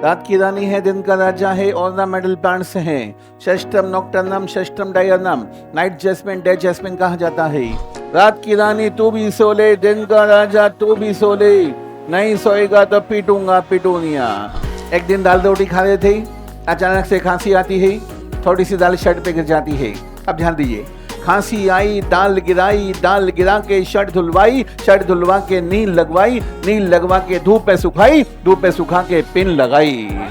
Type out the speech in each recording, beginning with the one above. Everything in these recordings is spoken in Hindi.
रात की रानी है, दिन का राजा है, ऑर्नामेंटल प्लांट्स हैं। षष्टम नॉक्टर्नम, षष्टम डायर्नम, नाइट जैस्मिन, डे जैस्मिन कहा जाता है। रात की रानी तू भी सो ले, दिन का राजा तू भी सो ले, नहीं सोएगा तो पीटूंगा पिटूनिया। एक दिन दाल रोटी खा रहे थे, अचानक से खांसी आती है, थोड़ी सी दाल शर्ट पे गिर जाती है। अब ध्यान दीजिए, खांसी आई, दाल गिराई, दाल गिरा के शर्ट धुलवाई, शर्ट धुलवा के नील लगवाई, नील लगवा के धूप पे सुखाई, धूप पे सुखा के पिन लगाई।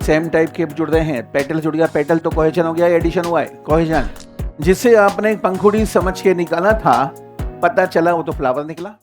सेम टाइप के जुड़ रहे हैं। पेटल जुड़ गया, पेटल तो कोहेजन हो गया, एडिशन हुआ है कोहेजन। जिसे आपने पंखुड़ी समझ के निकाला था, पता चला वो तो फ्लावर निकला।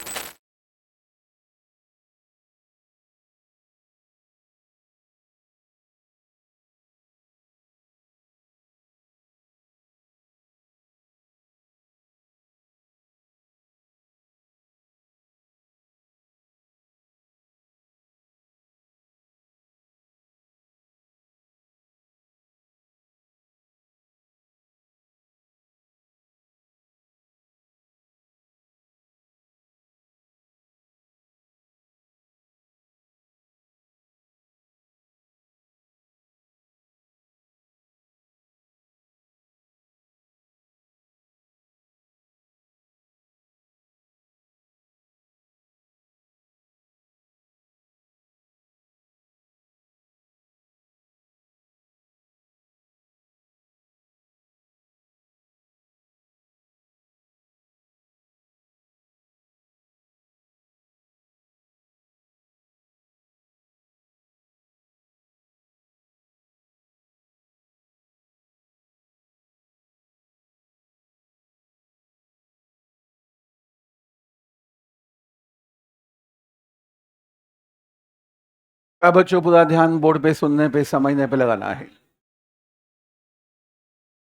अब बच्चों पूरा ध्यान बोर्ड पे सुनने पे समझने पे लगाना है।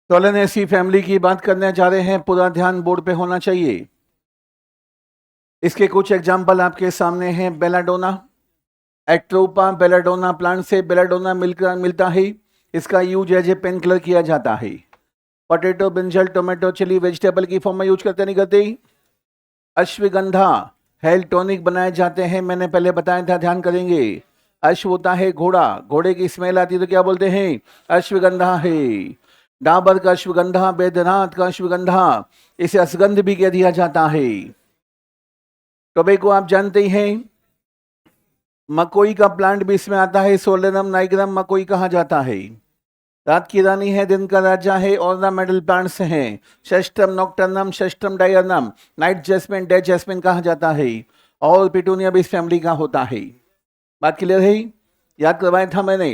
सोलेनेसी फैमिली की बात करने जा रहे हैं, पूरा ध्यान बोर्ड पे होना चाहिए। इसके कुछ एग्जाम्पल आपके सामने हैं। बेलाडोना, एक्ट्रोपा बेलाडोना प्लांट से बेलाडोना मिलता है। इसका use as a pain killer किया जाता है। Potato, brinjal, tomato, chilli vegetable की फॉर्म में यूज करते नहीं करते। अश्वगंधा हेल्थ टॉनिक बनाए जाते हैं, मैंने पहले बताया था, ध्यान करेंगे। अश्व होता है घोड़ा, घोड़े की स्मेल आती है तो क्या बोलते हैं? अश्वगंधा है। डाबर का अश्वगंधा, बैद्यनाथ का अश्वगंधा, इसे असगंध भी कह दिया जाता है। टोबैको आप जानते ही हैं। मकोई का प्लांट भी इसमें आता है, सोलेनम नाइग्रम मकोई कहा जाता है। रात की रानी है, दिन का राजा है, ऑर्नामेंटल प्लांट्स हैं। षष्टम नॉक्टर्नम, षष्टम डायर्नम, नाइट जैस्मिन, डे जैस्मिन कहा जाता है। और पिटूनिया भी इस फैमिली का होता है। बात क्लियर है? याद करवाया था मैंने।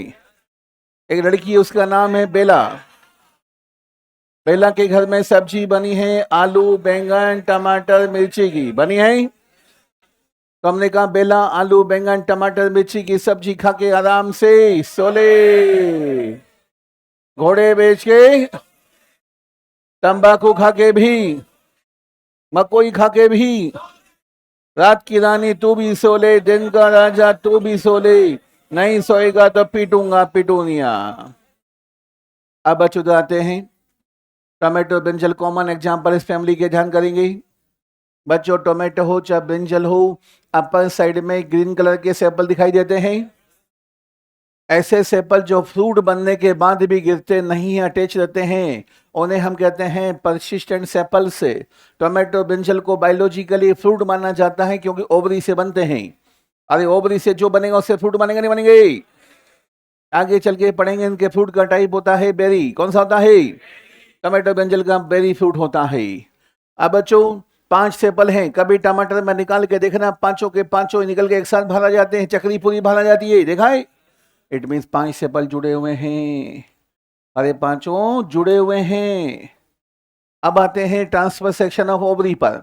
एक लड़की है, उसका नाम है बेला। बेला के घर में सब्जी बनी है, आलू, बैंगन, टमाटर, मिर्ची की बनी है। तो हमने कहा बेला आलू, बैंगन, टमाटर, मिर्ची की सब्जी खा के आराम से सोले। घोड़े बेच के, तंबाकू खा के भी, मकोई खा के भी, रात की रानी तू भी सो ले, दिन का राजा तू भी सो ले, नहीं सोएगा तो पीटूंगा पिटूनिया। अब बच्चों आते हैं। टोमेटो, ब्रिंजल कॉमन एग्जाम्पल इस फैमिली के, ध्यान करेंगे बच्चों। टोमेटो हो चाहे ब्रिंजल हो, अपर साइड में ग्रीन कलर के सेपल दिखाई देते हैं। ऐसे सेपल जो फ्रूट बनने के बाद भी गिरते नहीं, अटैच रहते हैं, उन्हें हम कहते हैं परसिस्टेंट सेपल से। टोमेटो, ब्रिंजल को बायोलॉजिकली फ्रूट माना जाता है क्योंकि ओवरी से बनते हैं। अरे ओवरी से जो बनेगा उससे फ्रूट बनेगा नहीं बनेंगे? आगे चल के पढ़ेंगे। इनके फ्रूट का टाइप होता है बेरी। कौन सा होता है? टोमेटो ब्रिंजल का बेरी फ्रूट होता है। अब बच्चों 5 सेपल हैं, कभी टमाटर में निकाल के देखना, पांचों के पांचों निकल के एक साथ भरा जाते हैं, चक्री पूरी भरा जाती है, देखा है? इट मीन्स 5 सेपल जुड़े हुए हैं। अरे पांचों जुड़े हुए हैं। अब आते हैं ट्रांसफर सेक्शन ऑफ ओवरी पर।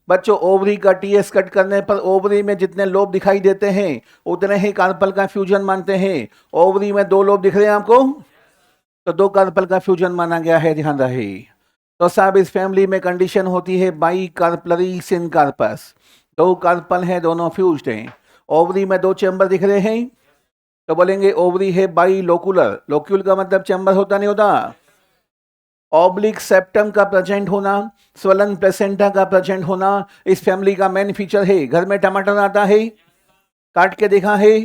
बच्चों ओवरी का टीएस कट करने पर ओवरी में जितने लोब दिखाई देते हैं उतने ही कार्पल का फ्यूजन मानते हैं। ओवरी में 2 लोब दिख रहे हैं आपको, तो 2 कार्पल का फ्यूजन माना गया है, ध्यान रहे। तो साहब इस फैमिली में कंडीशन होती है बाई कार्पलरी सिनकार्पस। 2 कार्पल हैं, दोनों फ्यूज्ड हैं। ओवरी में 2 चैम्बर दिख रहे हैं, तो बोलेंगे ओवरी है बाई लोकुलर। लोक्यूल का मतलब चैम्बर होता नहीं होता। ऑब्लिक सेप्टम का प्रेजेंट होना, स्वलन प्लेसेंटा का प्रेजेंट होना इस फैमिली का मेन फीचर है। घर में टमाटर आता है, काट के देखा है,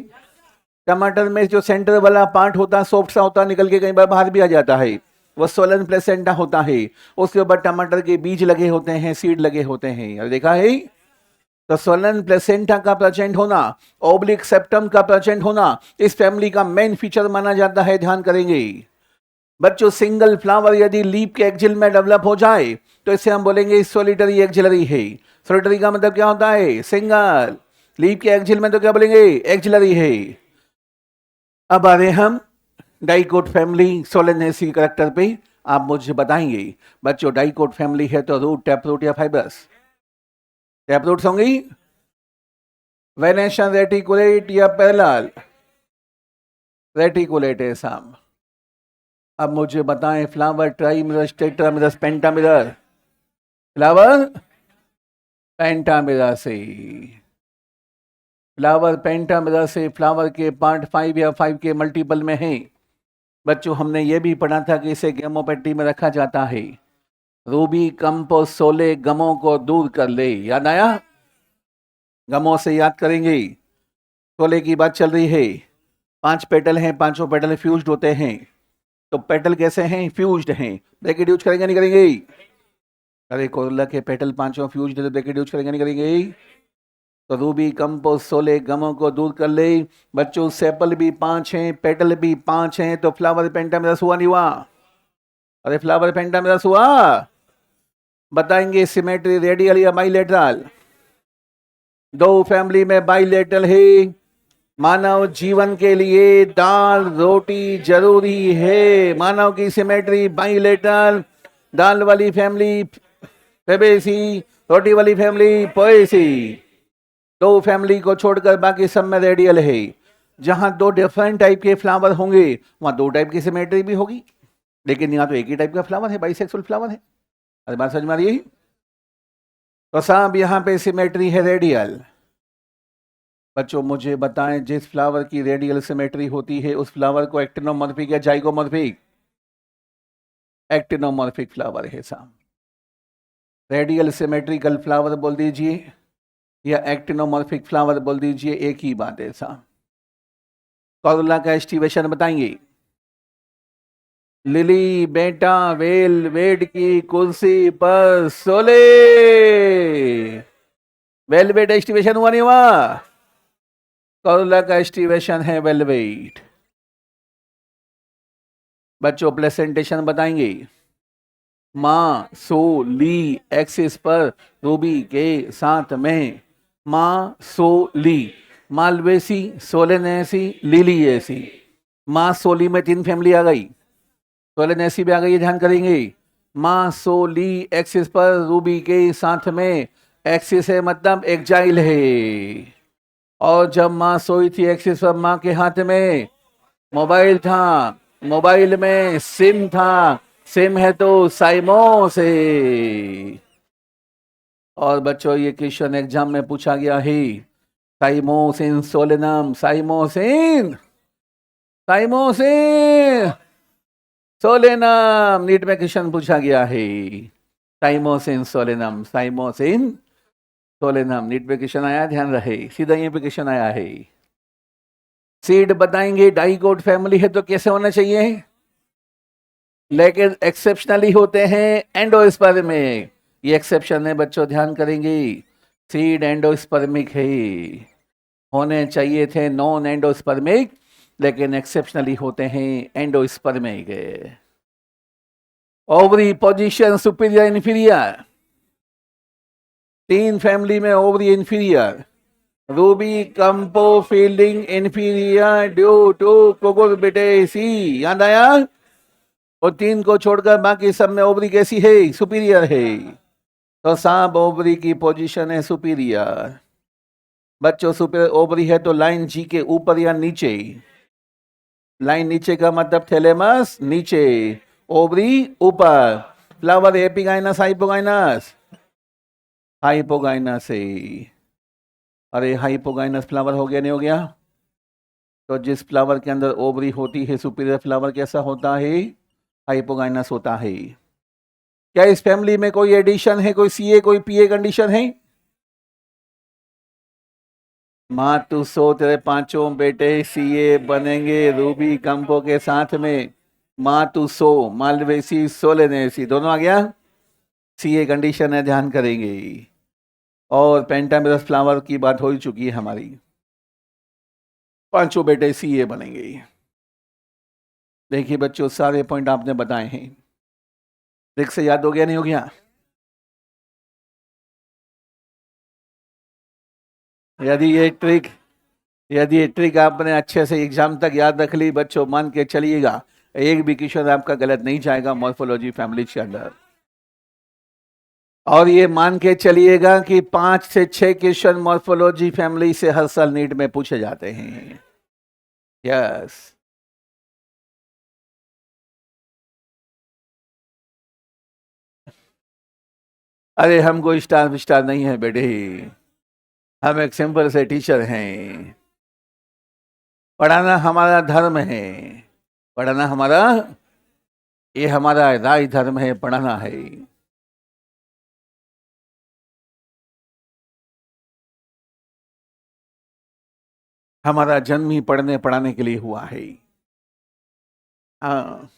टमाटर में जो सेंटर वाला पार्ट होता है सॉफ्ट सा होता है, निकल के कई बार बाहर भी आ जाता है, वो सोलन प्लेसेंटा होता है। उसके ऊपर टमाटर के बीज लगे होते हैं, सीड लगे होते हैं, और देखा है। तो सोलन प्लेसेंटा का प्रेजेंट होना, ओब्लिक सेप्टम का प्रेजेंट होना इस फैमिली का मेन फीचर माना जाता है, ध्यान करेंगे बच्चों। सिंगल फ्लावर यदि लीफ के एक्जिल में डेवलप हो जाए तो इसे हम बोलेंगे सोलिटरी एक्जिलरी है। सोलिटरी का मतलब क्या होता है? सिंगल। लीफ के एक्जिल में तो क्या बोलेंगे? एक्जिलरी है। अब आ रहे हम डाइकोट फैमिली सोलेनेसी करेक्टर पे। आप मुझे बताएंगे बच्चों, डाइकोट फैमिली है तो रूट, टैपरूट या फाइबर्स? टैपरूट्स होंगी। वेनेशन रेटिकुलेट या पैरेलल? रेटिकुलेट है साहब। अब मुझे बताएं, फ्लावर ट्राइमिरस, टेट्रामिरस, पेंटामिरस? फ्लावर पेंटामिरस से। फ्लावर पेंटामिरस से फ्लावर के पार्ट 5 या 5 के मल्टीपल में है। बच्चों हमने ये भी पढ़ा था कि इसे गैमोपेट्री में रखा जाता है। रूबी कंपोस सोले गमों को दूर कर ले, याद आया? गमों से याद करेंगे। सोले की बात चल रही है। 5 पेटल हैं, पांचों पेटल फ्यूज्ड होते हैं। तो पेटल कैसे हैं? फ्यूज्ड हैं। ब्रैकेट यूज करेंगे नहीं करेंगे? अरे कोरोला के पेटल पांचों फ्यूज्ड है तो ब्रैकेट यूज करेंगे नहीं करेंगे? तो रूबी कंपोज सोले गमों को दूर कर ले। बच्चों सेपल भी 5 हैं, पेटल भी 5 हैं, तो फ्लावर पेंटामिरस हुआ नहीं हुआ? अरे फ्लावर पेंटामिरस हुआ। बताएंगे सिमेट्री रेडियल या बाइलेटरल? दो फैमिली में बाइलेटरल है। मानव जीवन के लिए दाल रोटी जरूरी है। मानव की सिमेट्री बाइलेटरल। दाल वाली फैमिली फेबेसी, रोटी वाली फैमिली पोएसी। दो फैमिली को छोड़कर बाकी सब में रेडियल है। जहां दो डिफरेंट टाइप के फ्लावर होंगे वहां दो टाइप की सिमेट्री भी होगी, लेकिन यहाँ तो एक ही टाइप का फ्लावर है, बाइसेक्सुअल फ्लावर है। अरे बात समझ में आ रही है? तो साहब यहाँ पे सिमेट्री है रेडियल। बच्चों मुझे बताएं, जिस फ्लावर की रेडियल सिमेट्री होती है उस फ्लावर को एक्टिनोमॉर्फिक या जाइगोमॉर्फिक? एक्टिनोमॉर्फिक फ्लावर है साहब। रेडियल सिमेट्रिकल फ्लावर बोल दीजिए या एक्टिनोमॉर्फिक फ्लावर बोल दीजिए, एक ही बात है साहब। कॉरुला का एस्टिवेशन बताएंगे। लिली बेटा वेल वेड की कुर्सी पर सोले। वेलवेट एस्टिवेशन हुआ नहीं हुआ? कॉरुला का एस्टिवेशन है वेलवेट। बच्चों प्रेजेंटेशन बताएंगे। माँ सो ली एक्सिस पर रूबी के साथ में। माँ सो ली, मालवेसी, सोलेनेसी, लिलिएसी। माँ सोली में 3 फैमिली आ गई, सोलेनेसी भी आ गई, ध्यान करेंगे। माँ सोली एक्सिस पर रूबी के साथ में। एक्सिस है मतलब एक्जाइल है। और जब माँ सोई थी एक्सिस पर, माँ के हाथ में मोबाइल था, मोबाइल में सिम था, सिम है तो साइमो से। और बच्चों ये क्वेश्चन एग्जाम में पूछा गया है। साइमोसिन सोलेनम, साइमोसिन, साइमोसिन सोलेनम, नीट में क्वेश्चन पूछा गया है। साइमोसिन सोलेनम, साइमोसिन सोलेनम, नीट पे क्वेश्चन आया, ध्यान रहे, सीधा यहीं पे क्वेश्चन आया है। सीड बताएंगे, डाइकोट फैमिली है तो कैसे होना चाहिए? लेकिन एक्सेप्शनली होते हैं एंडोस्पर्मिक। ये एक्सेप्शन है बच्चों, ध्यान करेंगे। सीड एंडोस्पर्मिक है, होने चाहिए थे नॉन एंडोस्पर्मिक, लेकिन एक्सेप्शनली होते हैं endospermic. Ovary position superior inferior? 3 family में ओवरी इन्फीरियर। रूबी कंपो फील्डिंग इन्फीरियर ड्यू टू कोकोबिटेसी, याद आया? और 3 को छोड़कर बाकी सब में ओवरी कैसी है? सुपीरियर है। तो सांप ओवरी की पोजीशन है सुपीरियर। बच्चों सुपीरियर ओवरी है तो लाइन जी के ऊपर या नीचे? लाइन नीचे का मतलब थैलेमस नीचे, ओवरी ऊपर। Flower epigynous hypogynous? हाइपोगाइनस है। अरे हाइपोगाइनस फ्लावर हो गया नहीं हो गया? तो जिस फ्लावर के अंदर ओवरी होती है सुपीरियर फ्लावर कैसा होता है? हाइपोगाइनस होता है। क्या इस फैमिली में कोई एडिशन है, कोई सीए कोई पीए कंडीशन है? माँ तू सो, तेरे पांचों बेटे सीए बनेंगे रूबी कंपो के साथ में। माँ तू सो, मालवेसी सोलेनेसी, दोनों आ गया। सीए कंडीशन है, ध्यान करेंगे। और पेंटामेरस फ्लावर की बात हो ही चुकी है हमारी। पांचों बेटे सीए बनेंगे। देखिए बच्चों, सारे पॉइंट आपने बताए हैं। ट्रिक से याद हो गया, नहीं हो गया? यदि ये ट्रिक यदि ये ट्रिक आपने अच्छे से एग्जाम तक याद रख ली बच्चों, मान के चलिएगा एक भी क्वेश्चन आपका गलत नहीं जाएगा मॉर्फोलॉजी फैमिली के अंदर। और ये मान के चलिएगा कि 5 से 6 क्वेश्चन मॉर्फोलॉजी फैमिली से हर साल नीट में पूछे जाते हैं। यस। अरे हम कोई स्टार विस्टार नहीं है बेटे, हम एक सिंपल से टीचर हैं। पढ़ाना हमारा धर्म है। पढ़ाना हमारा, ये हमारा राज धर्म है, पढ़ाना है। हमारा जन्म ही पढ़ने पढ़ाने के लिए हुआ है। हाँ,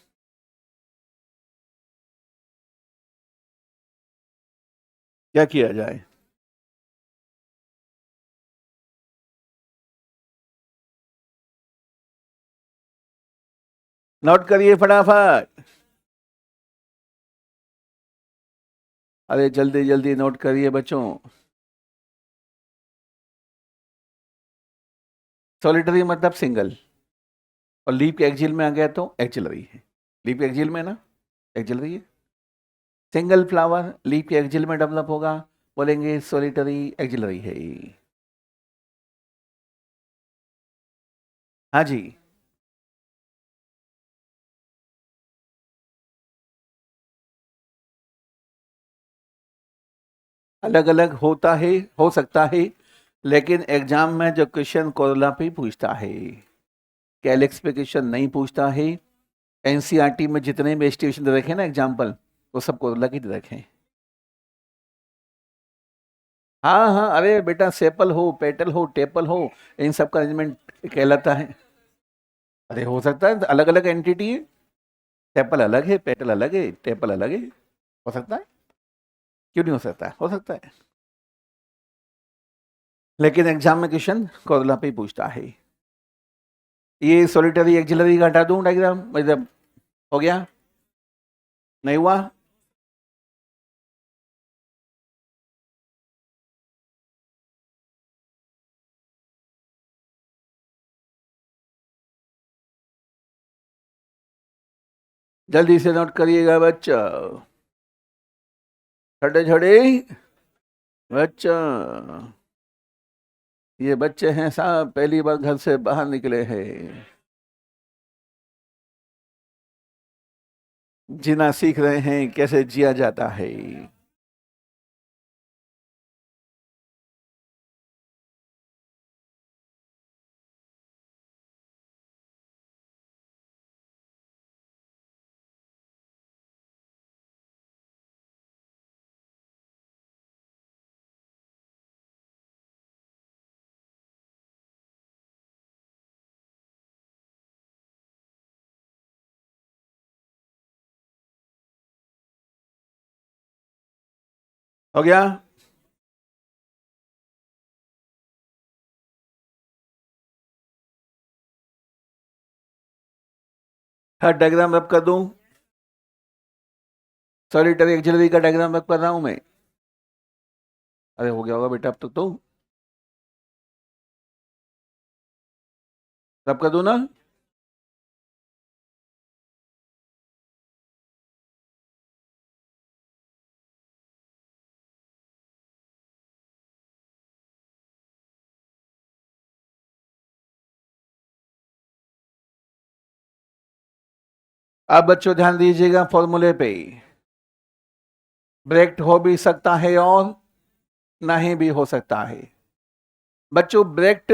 क्या किया जाए? नोट करिए फटाफट। अरे जल्दी जल्दी नोट करिए बच्चों। सॉलिटरी मतलब सिंगल, और लीप के एक्जिल में आ गया तो एक्जिलरी है। लीप एक्जिल में ना एक्जिलरी है। सिंगल फ्लावर लीप के एक्जिल में डेवलप होगा, बोलेंगे सॉलिटरी एक्जिलरी है। हाँ जी। अलग अलग होता है, हो सकता है, लेकिन एग्जाम में जो क्वेश्चन कोरोला पे पूछता है, कैलिक्स पे क्वेश्चन नहीं पूछता है। एनसीईआरटी में जितने भी एस्टिमेशन दे रखे ना एग्जाम्पल, वो सब कोरोला की दे रखे हैं। हाँ हाँ, अरे बेटा सेपल हो, पेटल हो, टेपल हो, इन सब का अरेंजमेंट कहलाता है। अरे हो सकता है, अलग अलग एंटिटी है। टेपल अलग है, पेटल अलग है, टेपल अलग है। हो सकता है, क्यों नहीं हो सकता है? हो सकता है। लेकिन एग्जाम में क्वेश्चन कोरोला पे ही पूछता है। ये सॉलिटरी एक्सिलरी का हटा दूं डायग्राम, मतलब हो गया? नहीं हुआ? जल्दी से नोट करिएगा बच्चा, छठे छठे बच्चा। ये बच्चे हैं साहब, पहली बार घर से बाहर निकले हैं, जीना सीख रहे हैं, कैसे जिया जाता है। हो गया? हर डायग्राम रब कर दूं? सॉलिटरी एक्सिलरी का डायग्राम रब कर रहा हूं मैं। अरे हो गया होगा बेटा अब तक तो। रब कर दूं ना? अब बच्चों ध्यान दीजिएगा फॉर्मूले पे। ब्रेक्ट हो भी सकता है और नहीं भी हो सकता है। बच्चों ब्रेक्ट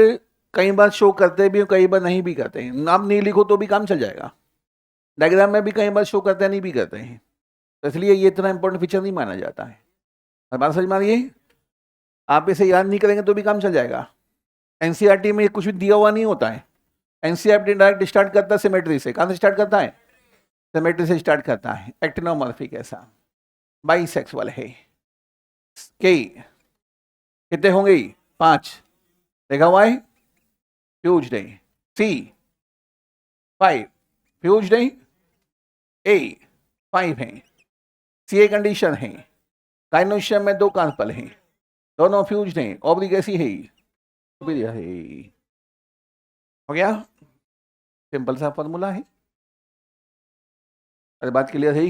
कई बार शो करते भी, कई बार नहीं भी करते हैं। नाम नहीं लिखो तो भी काम चल जाएगा। डायग्राम में भी कई बार शो करते हैं, नहीं भी करते हैं, तो इसलिए ये इतना इंपॉर्टेंट फीचर नहीं माना जाता है। बात समझ में आ रही है? आप इसे याद नहीं करेंगे तो भी काम चल जाएगा। एनसीईआरटी में कुछ भी दिया हुआ नहीं होता है। एनसीईआरटी डायरेक्ट स्टार्ट करता है सिमेट्री से। कहां से स्टार्ट करता है? सिमेट्री से स्टार्ट करता है। एक्टिनोमॉर्फिक ऐसा बाइसेक्सुअल है। के कितने होंगे? 5 देखा हुआ है। फ्यूज नहीं। सी 5 फ्यूज नहीं। ए 5 है। सी ए कंडीशन है। काइनोशियम में 2 कार्पल हैं, दोनों फ्यूज हैं। ओब्लिक कैसी है? सुपीरियर है। हो गया? सिंपल सा फॉर्मूला है। अरे बात क्लियर है?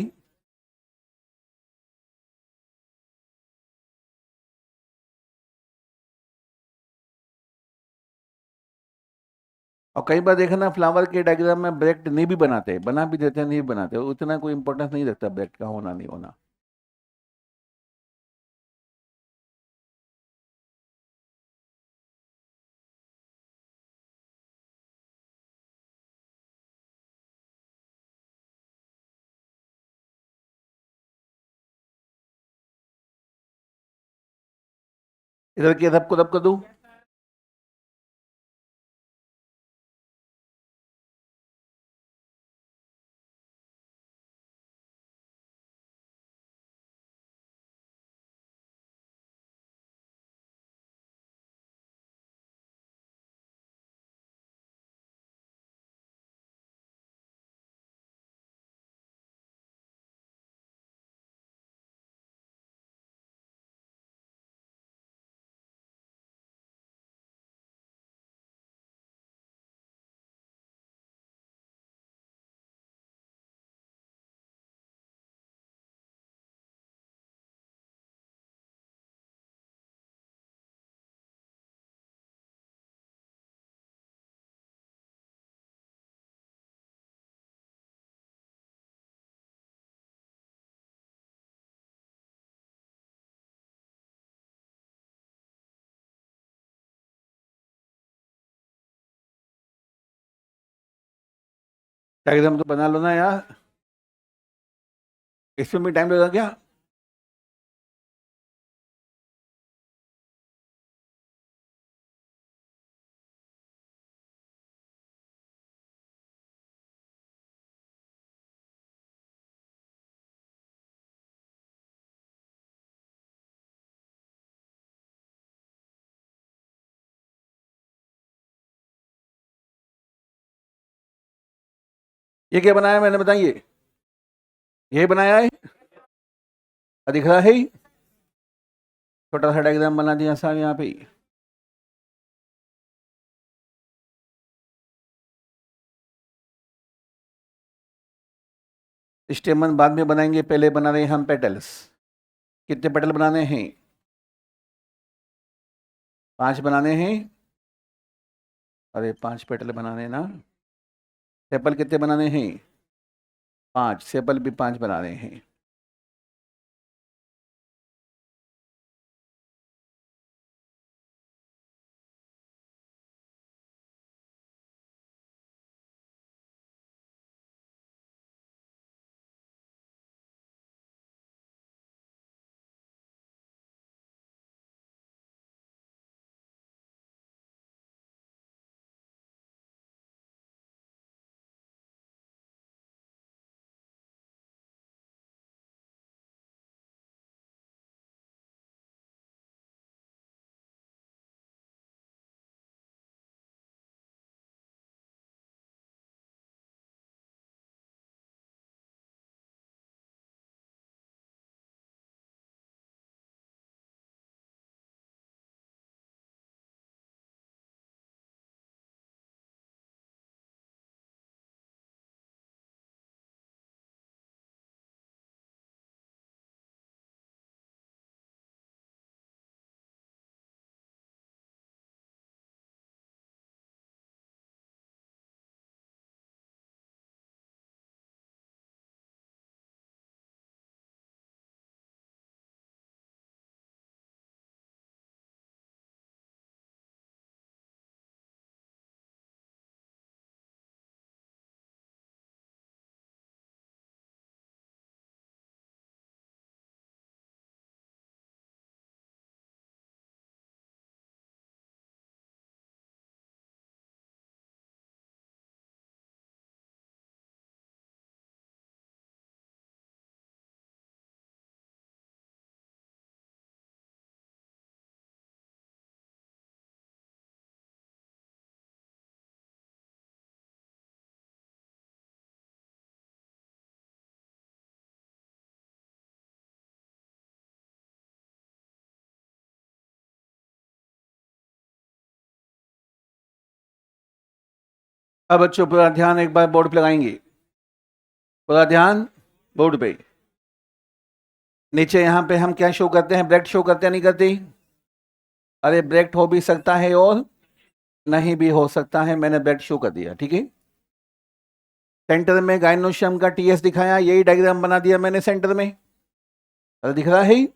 और कई बार देखा ना, फ्लावर के डायग्राम में ब्रैकेट नहीं भी बनाते, बना भी देते हैं, नहीं भी बनाते, उतना कोई इंपॉर्टेंस नहीं रखता ब्रैकेट का होना नहीं होना। इधर की रब को रब कर दूं। डायग्राम तो बना लो ना यार, इसमें भी टाइम लगेगा क्या? ये क्या बनाया मैंने, बताइए? ये बनाया है, दिख रहा है? छोटा सा डायग्राम बना दिया साहब यहाँ पे। स्टेमन बाद में बनाएंगे, पहले बना रहे हैं हम पेटल्स। कितने पेटल बनाने हैं? 5 बनाने हैं। अरे 5 पेटल बनाने हैं ना। सेपल कितने बनाने हैं? 5 सेपल भी 5 बनाने हैं। अब बच्चों पूरा ध्यान एक बार बोर्ड पे लगाएंगे, पूरा ध्यान बोर्ड पे। नीचे यहाँ पे हम क्या शो करते हैं, ब्रैकेट शो करते हैं नहीं करते? अरे ब्रैकेट हो भी सकता है और नहीं भी हो सकता है, मैंने ब्रैकेट शो कर दिया, ठीक है। सेंटर में गाइनोशियम का टीएस दिखाया, यही डायग्राम बना दिया मैंने सेंटर में, अरे दिख रहा है ही।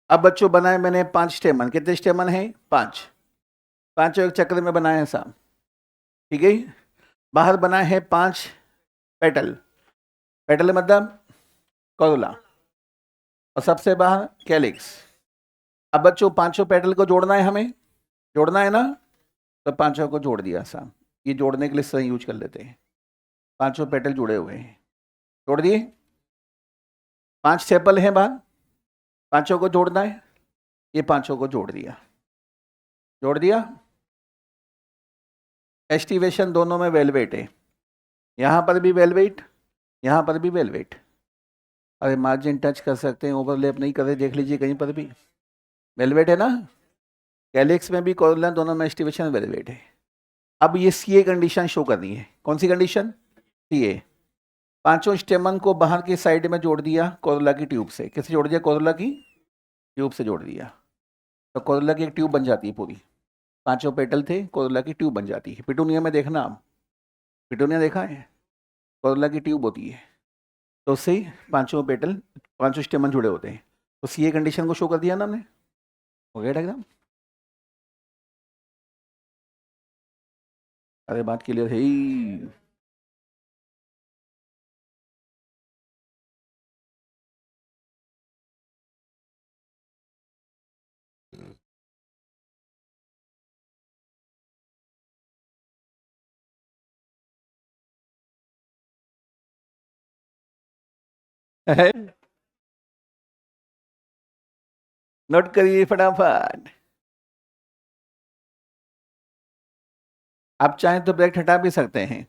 अब बच्चों बनाए मैंने 5 स्टेमन, कितने स्टेमन है? 5, पांचों एक चक्र में बनाए हैं साहब, ठीक है। बाहर बनाए हैं 5 पेटल, पेटल मतलब कोरोला, और सबसे बाहर कैलिक्स। अब बच्चों पांचों पेटल को जोड़ना है, हमें जोड़ना है ना, तो पांचों को जोड़ दिया साहब। ये जोड़ने के लिए सही यूज कर लेते हैं, पांचों पेटल जुड़े हुए हैं, जोड़ दिए। 5 सेपल हैं बाहर, पांचों को जोड़ना है, ये पांचों को जोड़ दिया, जोड़ दिया। एस्टिवेशन दोनों में वेलवेट है, यहां पर भी वेलवेट, यहां पर भी वेलवेट। अरे मार्जिन टच कर सकते हैं, ओवरलैप नहीं कर रहे, देख लीजिए कहीं पर भी वेलवेट है ना। कैलिक्स में भी कोरोला, दोनों में एस्टिवेशन वेलवेट है। अब ये सीए कंडीशन शो करनी है, कौन सी कंडीशन? सीए। पांचों स्टेमन को बाहर की साइड में जोड़ दिया कोरोला की ट्यूब से, किससे जोड़ दिया? कोरोला की ट्यूब से जोड़ दिया, तो कोरोला की एक ट्यूब बन जाती है पूरी। पांचों पेटल थे, कोरोला की ट्यूब बन जाती है। पिटूनिया में देखना आप, पिटूनिया देखा है, कोरोला की ट्यूब होती है, तो उससे पांचों पेटल, पांचों स्टेमन जुड़े होते हैं। तो सीए कंडीशन को शो कर दिया ना हमने, हो गया डायग्राम। अरे बात क्लियर है ही। नोट करिए फटाफट। आप चाहें तो ब्रैकेट हटा भी सकते हैं।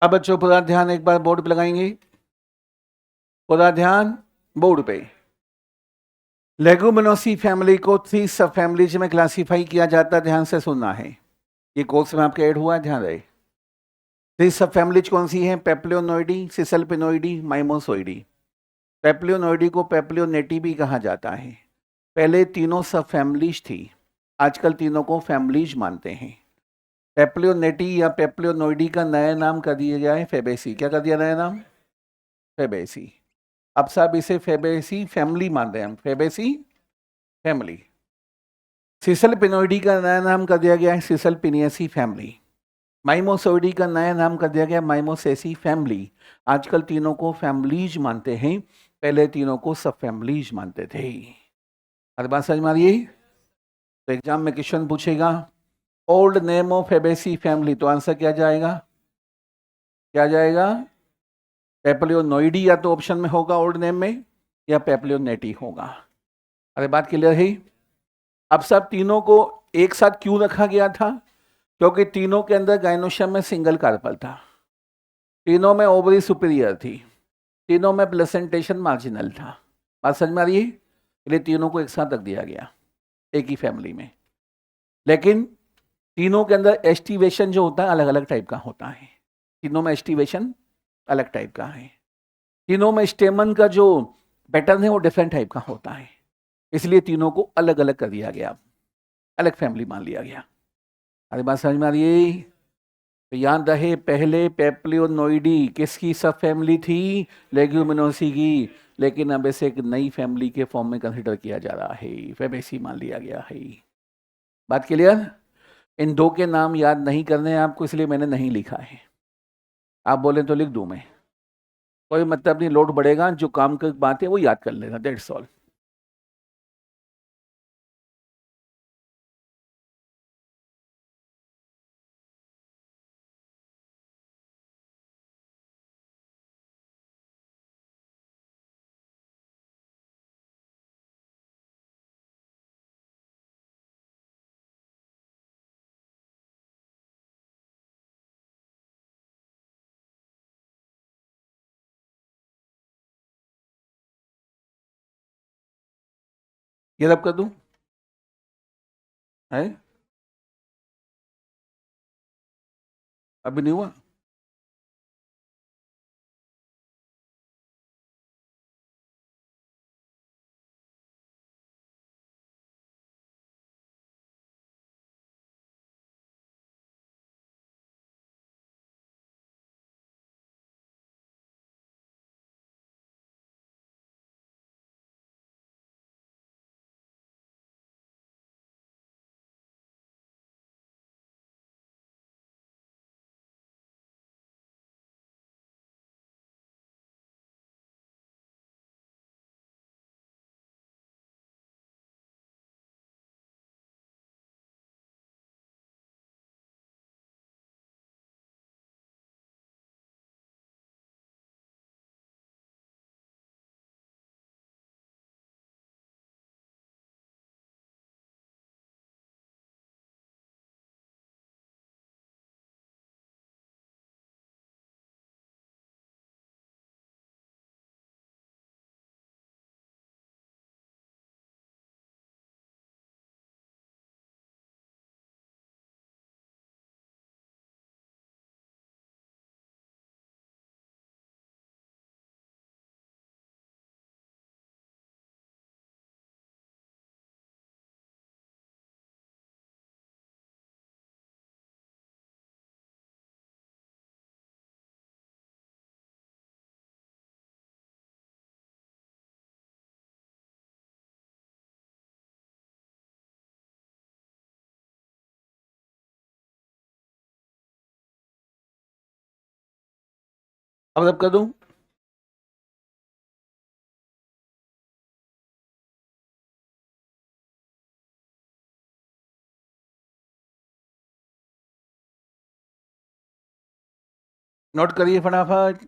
अब बच्चों पूरा ध्यान एक बार बोर्ड पे लगाएंगे, पूरा ध्यान बोर्ड पे। लेगुमिनोसी फैमिली को 3 सब फैमिलीज में क्लासिफाई किया जाता है, ध्यान से सुनना है, ये कोर्स में आपके ऐड हुआ है, ध्यान रहे। 3 सब फैमिलीज कौन सी हैं? पेप्लियोनोइडी, सिसलपिनोइडी, माइमोसोइडी। पेप्लियोनोइडी को पेप्लियोनेटी भी कहा जाता है। पहले तीनों सब फैमिलीज थी, आजकल तीनों को फैमिलीज मानते हैं। पेप्लियोनेटी या पेप्लियोनोइडी का नया नाम कर दिया जाए फेबेसी। क्या कर दिया नया नाम? फेबेसी। अब सब इसे फेबेसी फैमिली मान रहे हैं हम, फेबेसी फैमिली। सिसलपिनोइडी का नया नाम कर दिया गया है सिसलपिनियसी फैमिली। माइमोसोइडी का नया नाम कर दिया गया माइमोसेसी फैमिली। आजकल तीनों को फैमिलीज मानते हैं, पहले तीनों को सब फैमिलीज मानते थे। हर बात समझ में आ रही है? तो एग्जाम में क्वेश्चन पूछेगा old name of Fabaceae family, तो आंसर क्या जाएगा? क्या जाएगा? पेप्लियोनोइडी या तो ऑप्शन में होगा ओल्ड नेम में, या पेप्लियोनेटी होगा। अरे बात क्लियर है? अब सब तीनों को एक साथ क्यों रखा गया था? क्योंकि तीनों के अंदर गाइनोशियम में सिंगल कार्पल था, तीनों में ओवरी सुपीरियर थी, तीनों में प्लेसेंटेशन मार्जिनल था। बात समझ में आ रही है? इसलिए तीनों को एक साथ रख दिया गया। एक ही फैमिली में, लेकिन तीनों के अंदर एस्टिवेशन जो होता है अलग अलग टाइप का होता है। तीनों में एस्टिवेशन अलग टाइप का है। तीनों में स्टेमन का जो पैटर्न है वो डिफरेंट टाइप का होता है, इसलिए तीनों को अलग अलग कर दिया गया, अलग फैमिली मान लिया गया। अरे बात समझ में आ रही है? तो याद रहे, पहले पेप्लियोनोइडी किसकी सब फैमिली थी? लेग्यूमिनोसी की। लेकिन अब इसे एक नई फैमिली के फॉर्म में कंसिडर किया जा रहा है, फैबेसी मान लिया गया है। बात क्लियर? इन दो के नाम याद नहीं करने हैं आपको, इसलिए मैंने नहीं लिखा है। आप बोले तो लिख दूं मैं, कोई मतलब नहीं, लोड बढ़ेगा, जो काम की बात है वो याद कर लेना, दैट्स ऑल। ये रब कर दूं है? अभी नहीं हुआ? अब रब कर दूं? नोट करिए फटाफट।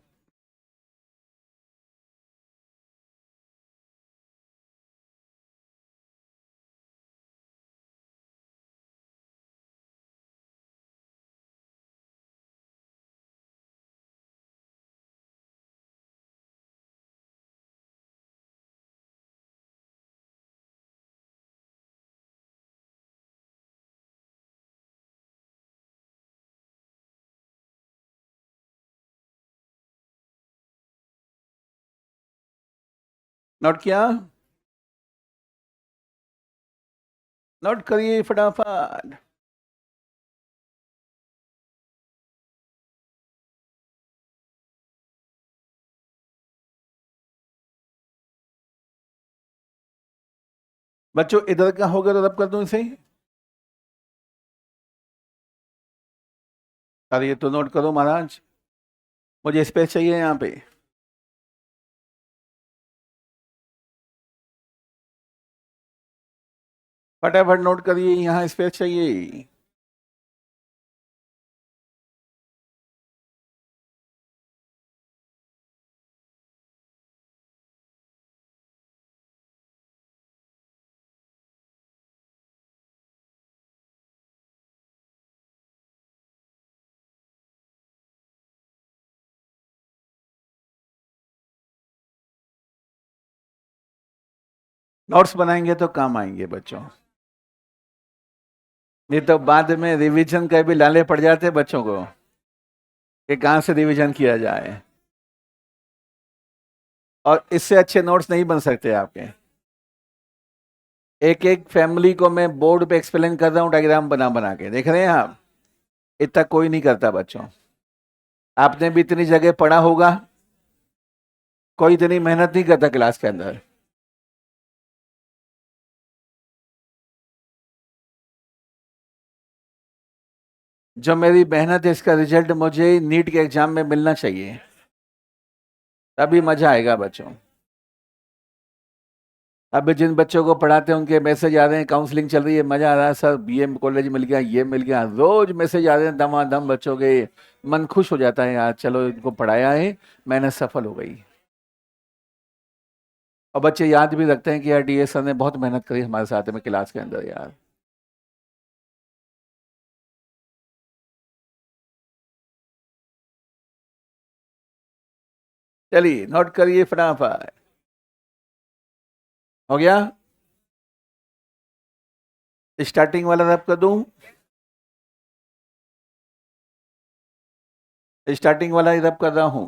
नोट किया? नोट करिए फटाफट। बच्चों इधर का हो गया तो रब कर दूं इसे? अरे ये तो नोट करो महाराज, मुझे स्पेस चाहिए यहाँ पे। फटाफट नोट करिए, यहाँ स्पेस चाहिए। नोट्स बनाएंगे तो काम आएंगे बच्चों। नहीं तो बाद में रिवीजन का भी लाले पड़ जाते हैं बच्चों को कि कहाँ से रिवीजन किया जाए, और इससे अच्छे नोट्स नहीं बन सकते आपके। एक एक फैमिली को मैं बोर्ड पे एक्सप्लेन कर रहा हूँ डायग्राम बना बना के, देख रहे हैं आप, इतना कोई नहीं करता बच्चों। आपने भी इतनी जगह पढ़ा होगा, कोई इतनी मेहनत नहीं करता क्लास के अंदर। जो मेरी मेहनत है इसका रिजल्ट मुझे नीट के एग्जाम में मिलना चाहिए, तभी मजा आएगा बच्चों। अभी जिन बच्चों को पढ़ाते हैं उनके मैसेज आ रहे हैं, काउंसलिंग चल रही है, मजा आ रहा है सर, बीए कॉलेज मिल गया, ये मिल गया, रोज मैसेज आ रहे हैं दमादम बच्चों के। मन खुश हो जाता है यार, चलो इनको पढ़ाया है, मेहनत सफल हो गई। और बच्चे याद भी रखते हैं कि यार डीएस सर ने बहुत मेहनत करी हमारे साथ में क्लास के अंदर यार। चलिए नोट करिए फटाफट। हो गया? स्टार्टिंग वाला रब कर दूं? स्टार्टिंग वाला ही रब कर रहा हूं।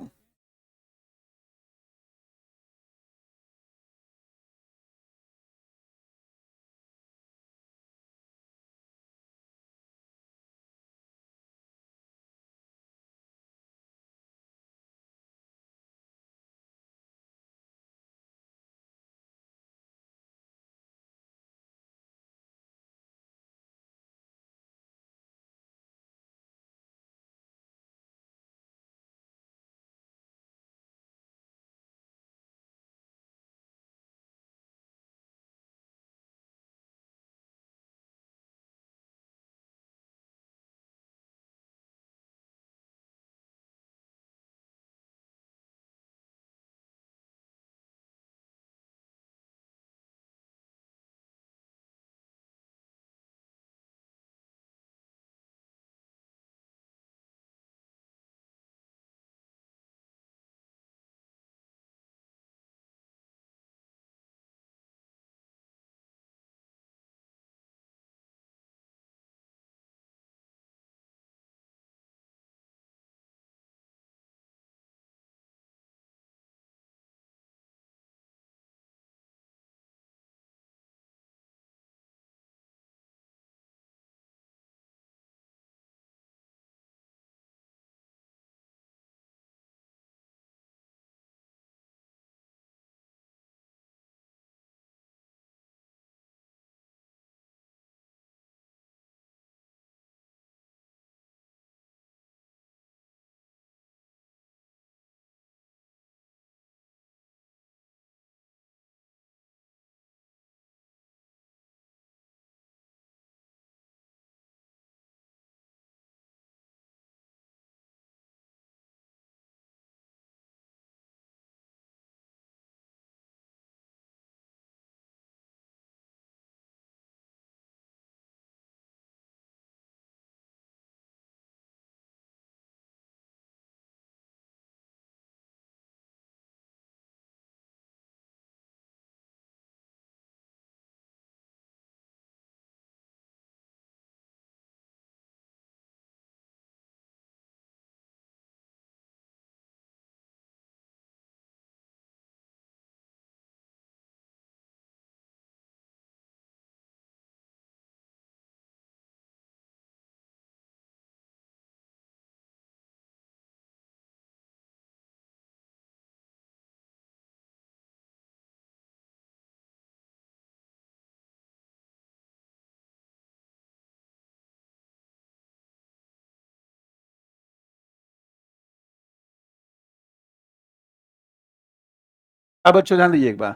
अब बच्चों ध्यान दीजिए एक बार,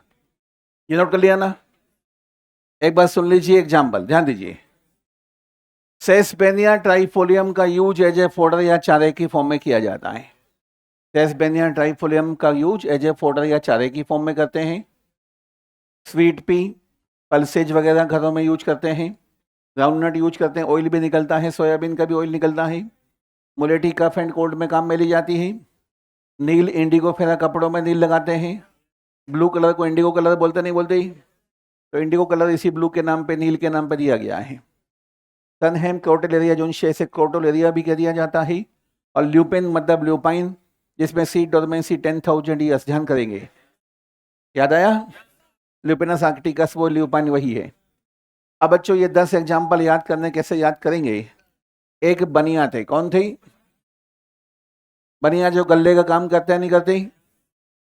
ये नोट कर लिया ना? एक बार सुन लीजिए एग्जाम्पल, ध्यान दीजिए। सेसबेनिया ट्राइफोलियम का यूज एज ए फोडर या चारे की फॉर्म में किया जाता है। सेसबेनिया ट्राइफोलियम का यूज एज ए फोडर या चारे की फॉर्म में करते हैं। स्वीट पी, पल्सेज वगैरह घरों में यूज करते हैं। ग्राउंडनट यूज करते हैं, ऑयल भी निकलता है, सोयाबीन का भी ऑयल निकलता है। मुलेठी कफ एंड कोल्ड में काम में ली जाती है। नील इंडिगो फेरा कपड़ों में नील लगाते हैं। ब्लू कलर को इंडिगो कलर बोलते नहीं बोलते ही, तो इंडिगो कलर इसी ब्लू के नाम पे, नील के नाम पे दिया गया है। सनहेम क्रोटेलेरिया जोन्शिया से क्रोटेलेरिया भी कह दिया जाता है। और ल्यूपिन मतलब ल्यूपाइन, जिसमें सी डोरमेंसी 10,000 ईयर्स, ध्यान करेंगे। याद आया? ल्यूपिनस आर्क्टिकस वो ल्यूपाइन वही है। अब बच्चों ये 10 एग्जाम्पल याद करने, कैसे याद करेंगे? एक बनिया थे, कौन थे? बनिया जो गल्ले का काम करते हैं, नहीं करते?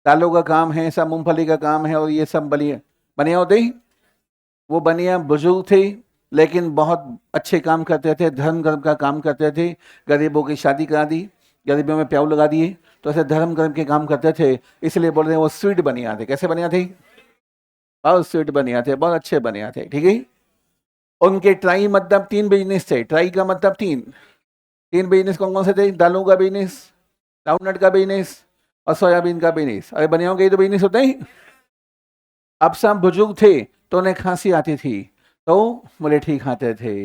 दालों का काम है, सब मूंगफली का काम है, और ये सब बनिया बनिया होते ही। वो बनिया बुजुर्ग थे, लेकिन बहुत अच्छे काम करते थे, धर्म कर्म का काम करते थे। गरीबों की शादी करा दी, गरीबों में प्याऊ लगा दिए, तो ऐसे धर्म कर्म के काम करते थे। इसलिए बोल रहे हैं वो स्वीट बनिया थे। कैसे बनिया थे? बहुत स्वीट बनिया थे, बहुत अच्छे बनिया थे, ठीक है। उनके ट्राई मतलब 3 बिजनेस थे। ट्राई का मतलब 3। 3 बिजनेस कौन कौन से थे? दालों का बिजनेस, ग्राउंडनट का बिजनेस, और सोयाबीन का बिजनेस। अरे बनियाओं के ही तो बिजनेस होते हैं। अब सब बुजुर्ग थे, तो उन्हें खांसी आती थी, तो मुलेठी खाते थे।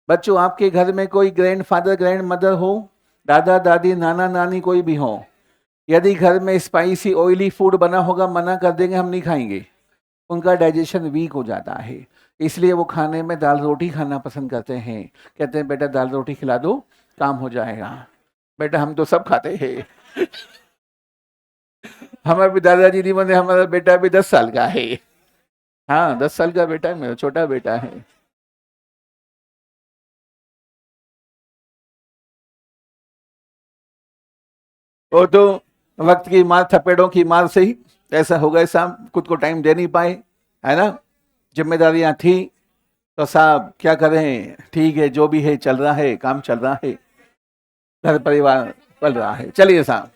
बच्चों, आपके घर में कोई ग्रैंडफादर ग्रैंड मदर हो, दादा दादी नाना नानी कोई भी हो, यदि घर में स्पाइसी ऑयली फूड बना होगा, मना कर देंगे, हम नहीं खाएंगे। उनका डाइजेशन वीक हो जाता है, इसलिए वो खाने में दाल रोटी खाना पसंद करते हैं। कहते हैं बेटा दाल रोटी खिला दो, काम हो जाएगा। बेटा हम तो सब खाते हैं। हमारे भी दादाजी नहीं बने, हमारा बेटा भी 10 साल का है। हाँ, 10 साल का बेटा है, मेरा छोटा बेटा है। वो तो वक्त की मार, थपेड़ों की मार से ही ऐसा हो गए साहब, खुद को टाइम दे नहीं पाए, है ना। जिम्मेदारियां थी, तो साहब क्या करें, ठीक है, जो भी है चल रहा है, काम चल रहा है, घर परिवार पल रहा है। चलिए साहब,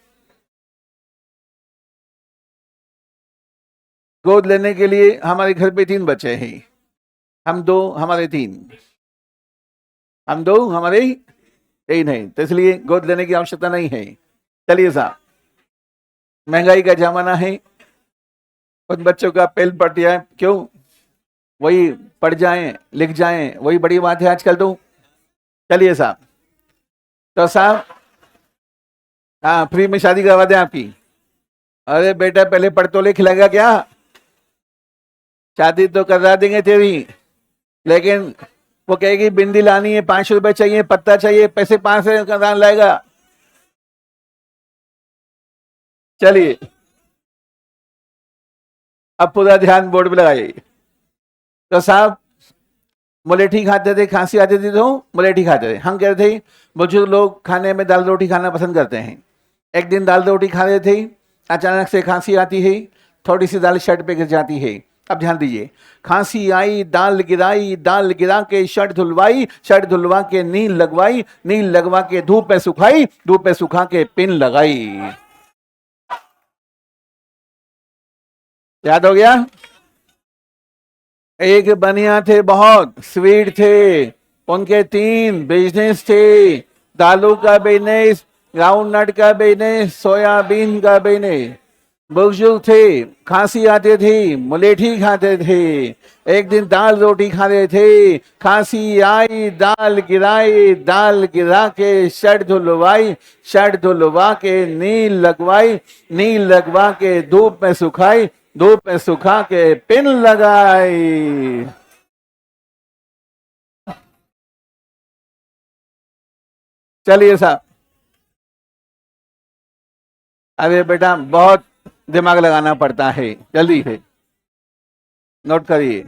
गोद लेने के लिए हमारे घर पे 3 बच्चे हैं। हम 2, हमारे 3। हम 2, हमारे 3 है, तो इसलिए गोद लेने की आवश्यकता नहीं है। चलिए साहब, महंगाई का जमाना है, उन बच्चों का पेल पट जाए, क्यों? वही पढ़ जाएं, लिख जाएं, वही बड़ी बात है आजकल तो। चलिए साहब, तो साहब, हाँ, फ्री में शादी करवा दें आपकी। अरे बेटा पहले पढ़ तो ले, खिलाएगा क्या? शादी तो करवा देंगे तेरी, लेकिन वो कहेगी बिंदी लानी है, 5 रुपए चाहिए, पत्ता चाहिए, पैसे 5 से कहाँ लाएगा? चलिए, अब पूरा ध्यान बोर्ड पे लगाइए। तो साहब, मुलेठी खाते थे, खांसी आती थी तो मुलेठी खाते थे। हम कह रहे थे बुजुर्ग लोग खाने में दाल रोटी खाना पसंद करते हैं। एक दिन दाल रोटी खा रहे थे, अचानक से खांसी आती है, थोड़ी सी दाल शर्ट पे गिर जाती है। अब ध्यान दीजिए, खांसी आई, दाल गिराई, दाल गिरा के शर्ट धुलवाई, शर्ट धुलवा के नील लगवाई, नील लगवा के धूप पे सुखाई, धूप पे सुखा के पिन लगाई। याद हो गया? एक बनिया थे, बहुत स्वीट थे, उनके 3 बिजनेस थे। दालों का बिजनेस, ग्राउंड नट का बिजनेस, सोयाबीन का बिजनेस। बुजुर्ग थे, खांसी आती थी, मुलेठी खाते थे। एक दिन दाल रोटी खा रहे थे, खांसी आई, दाल गिराई, दाल गिरा के शर्ट धुलवाई, शर्ट धुलवा के नील लगवाई, नील लगवा के धूप में सुखाई, धूप में सुखा के पिन लगाई। चलिए साहब, अरे बेटा बहुत दिमाग लगाना पड़ता है, जल्दी है, नोट करिए।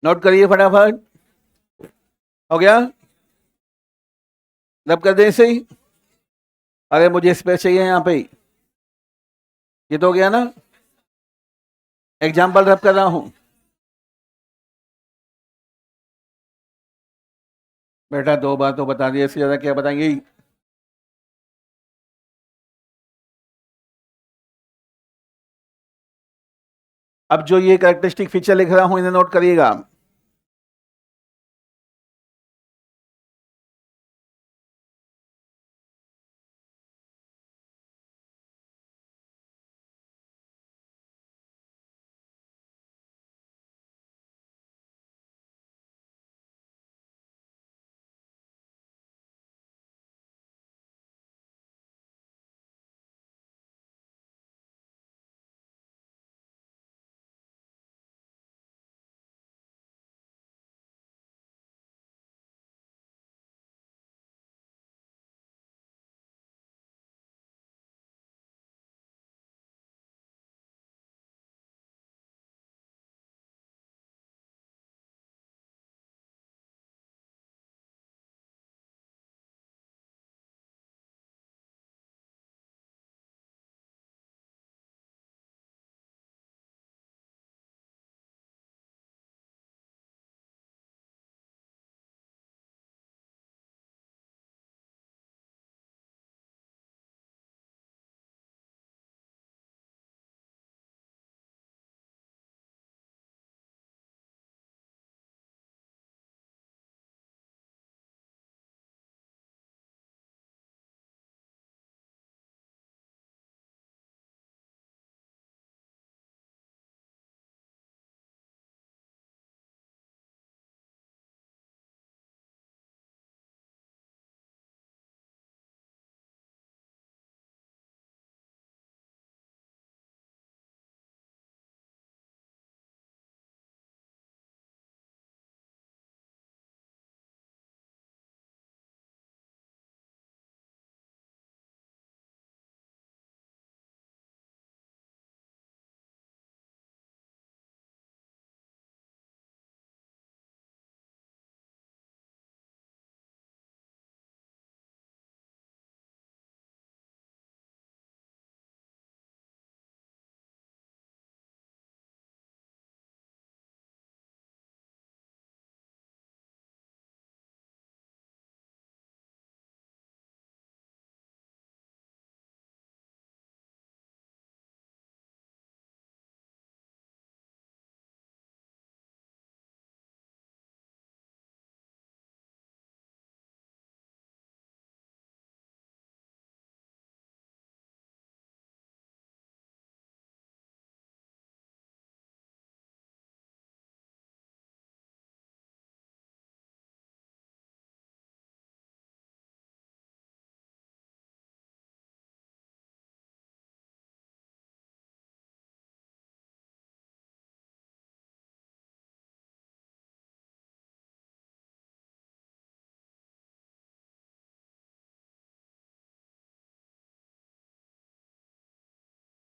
नोट करिए फटाफट। हो गया? रब कर दें सही। अरे मुझे स्पेस चाहिए यहाँ पे। ये तो हो गया ना? एग्जाम्पल रब कर रहा हूं। बेटा 2 बार तो बता दिया, इससे ज्यादा क्या बताएंगे? अब जो ये कैरेक्टरिस्टिक फीचर लिख रहा हूं, इन्हें नोट करिएगा।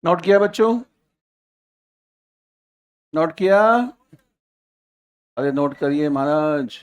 नोट किया बच्चों? नोट किया? अरे नोट करिए महाराज।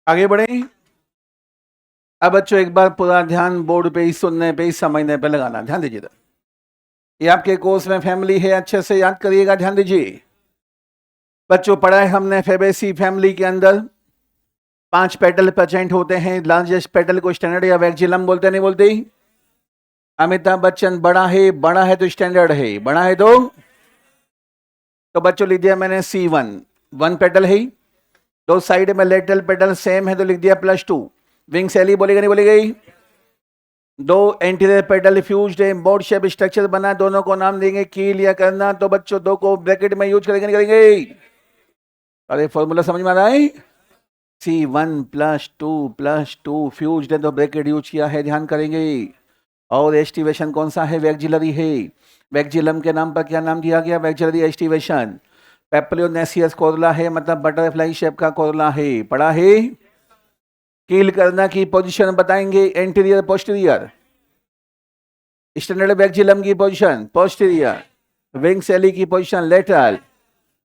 आगे बढ़े। अब बच्चों एक बार पूरा ध्यान बोर्ड पे ही सुनने पे ही समझने पे लगाना। ध्यान दीजिए। ये आपके कोर्स में फैमिली है, अच्छे से याद करिएगा। ध्यान दीजिए बच्चों, पढ़ा है हमने फेबेसी फैमिली के अंदर 5 पेटल प्रेजेंट होते हैं। लार्जेस्ट पेटल को स्टैंडर्ड या वैक्जिलम बोलते नहीं बोलते? अमिताभ बच्चन बड़ा है तो स्टैंडर्ड है, बड़ा है तो बच्चों लिख दिया मैंने C1, 1 पेटल है। दो साइड में लेटरल पेटल सेम है तो लिख दिया +2। विंग सैली बोलेगा नहीं बोलेगी? दो एंटीरियर पेटल फ्यूज्ड है, बोर्ड शेप स्ट्रक्चर बना, दोनों को नाम देंगे कील या करना। तो बच्चों दो को ब्रैकेट में यूज करेंगे नहीं करेंगे? अरे फॉर्मूला समझ में आ रहा है? C1+2+2 फ्यूज्ड है तो ब्रैकेट यूज किया है, ध्यान करेंगे। और एस्टिवेशन कौन सा है? वैक्जिलरी है। वैक्जिलम के नाम पर क्या नाम दिया गया? Vexillary aestivation. पेप्लियोनेसियस कोरोला है, मतलब बटरफ्लाई शेप का कोरोला है, पड़ा है। कील करना की पोजीशन बताएंगे, एंटीरियर पोस्टीरियर। स्टैंडर्ड वैक्जिलम की पोजीशन पोस्टीरियर, विंग सैली की पोजीशन लेटरल।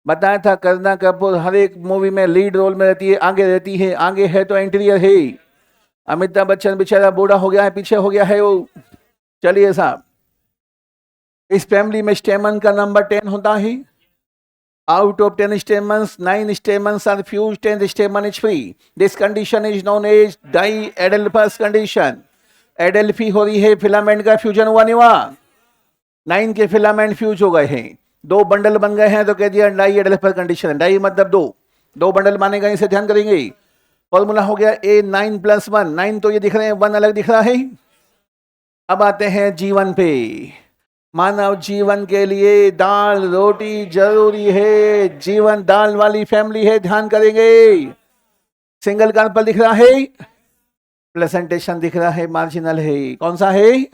बताया था करना कपूर हर एक मूवी में लीड रोल में रहती है, आगे रहती है, आगे है तो एंटीरियर है। अमिताभ बच्चन बेचारा बूढ़ा हो गया है, पीछे हो गया है वो। चलिए साहब, इस फैमिली में स्टेमन का नंबर 10 होता है। Out of 10 stamens, 9 stamens are fused, 10th stamen is free. This condition is known as diadelphous condition. Adelphi हो रही है, फिलामेंट का फ्यूजन हुआ नहीं हुआ? 9 के फिलामेंट फ्यूज हो गए हैं, 2 बंडल बन गए हैं तो कह दिया डाई एडेल्फस कंडीशन। डाई मतलब 2 बंडल मानेगा, इसे ध्यान करेंगे। फॉर्मूला हो गया A9+1। 9 तो ये दिख रहे हैं, 1 अलग दिख रहा है। अब आते हैं जीवन पे। मानव जीवन के लिए दाल रोटी जरूरी है, जीवन दाल वाली फैमिली है, ध्यान करेंगे। सिंगल कार्पल दिख रहा है, प्लेसेंटेशन दिख रहा है, मार्जिनल है, कौन सा है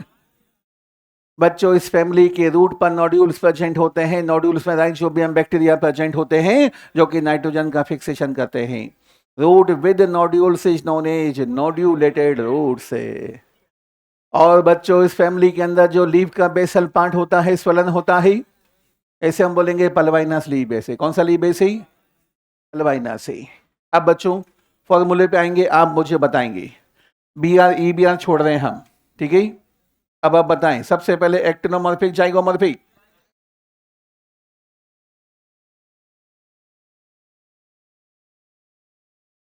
बच्चों? इस फैमिली के रूट पर नोड्यूल्स प्रेजेंट होते हैं। नोड्यूल्स में राइजोबियम बैक्टीरिया प्रेजेंट होते हैं जो कि नाइट्रोजन का फिक्सेशन करते हैं। Root with nodules is known as nodulated roots है। और बच्चों इस फैमिली के अंदर जो लीव का बेसल पार्ट होता है, स्वलन होता है, ऐसे हम बोलेंगे पलवाइनस लीव। ऐसे कौन सा लीव? ऐसे पलवाइनस से। अब बच्चों फॉर्मूले पे आएंगे, आप मुझे बताएंगे। BR EBR छोड़ रहे हैं हम, ठीक है? अब आप बताएं, सबसे पहले एक्टिनोमॉर्फिक जाइगोमॉर्फिक।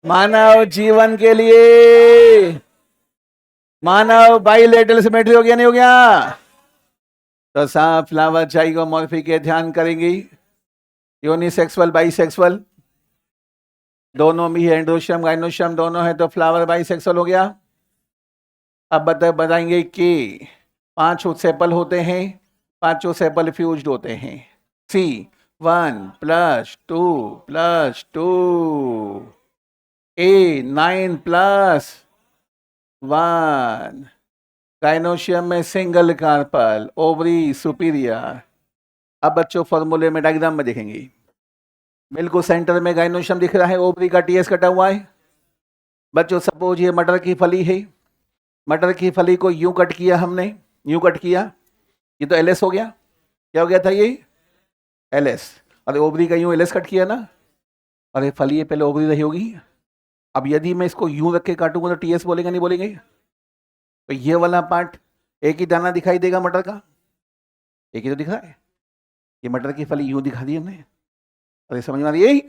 मानव जीवन के लिए मानव बाइलेटरल सिमेट्री हो गया नहीं हो गया? तो सा फ्लावर जाइगोमॉर्फिक है, ध्यान करेंगे। यूनिसेक्सुअल बाइसेक्सुअल दोनों भी है, एंड्रोशियम गाइनोशियम दोनों है तो फ्लावर बाइसेक्सुअल हो गया। अब बताएंगे कि 5 सेपल होते हैं, 5 सेपल फ्यूज्ड होते हैं। सी 1 + 2 + 2, ए 9 + 1, गाइनोशियम में सिंगल कार्पल, ओवरी सुपीरियर। अब बच्चों फॉर्मूले में डायग्राम में देखेंगे, बिल्कुल सेंटर में गाइनोशियम दिख रहा है, ओवरी का टीएस कटा हुआ है। बच्चों सपोज ये मटर की फली है, मटर की फली को यूं कट किया हमने, यूं कट किया, ये तो एलएस हो गया। क्या हो गया था ये? एलएस। अरे ओवरी का यूं एलएस कट किया ना, अरे फली ये पहले ओवरी रही होगी। अब यदि मैं इसको यूं रख के काटूंगा तो टीएस बोलेगा नहीं बोलेंगे? तो ये वाला पार्ट एक ही दाना दिखाई देगा मटर का, एक ही तो दिख रहा है। ये मटर की फली यूं दिखा दी हमने, अरे समझ में आ रही है?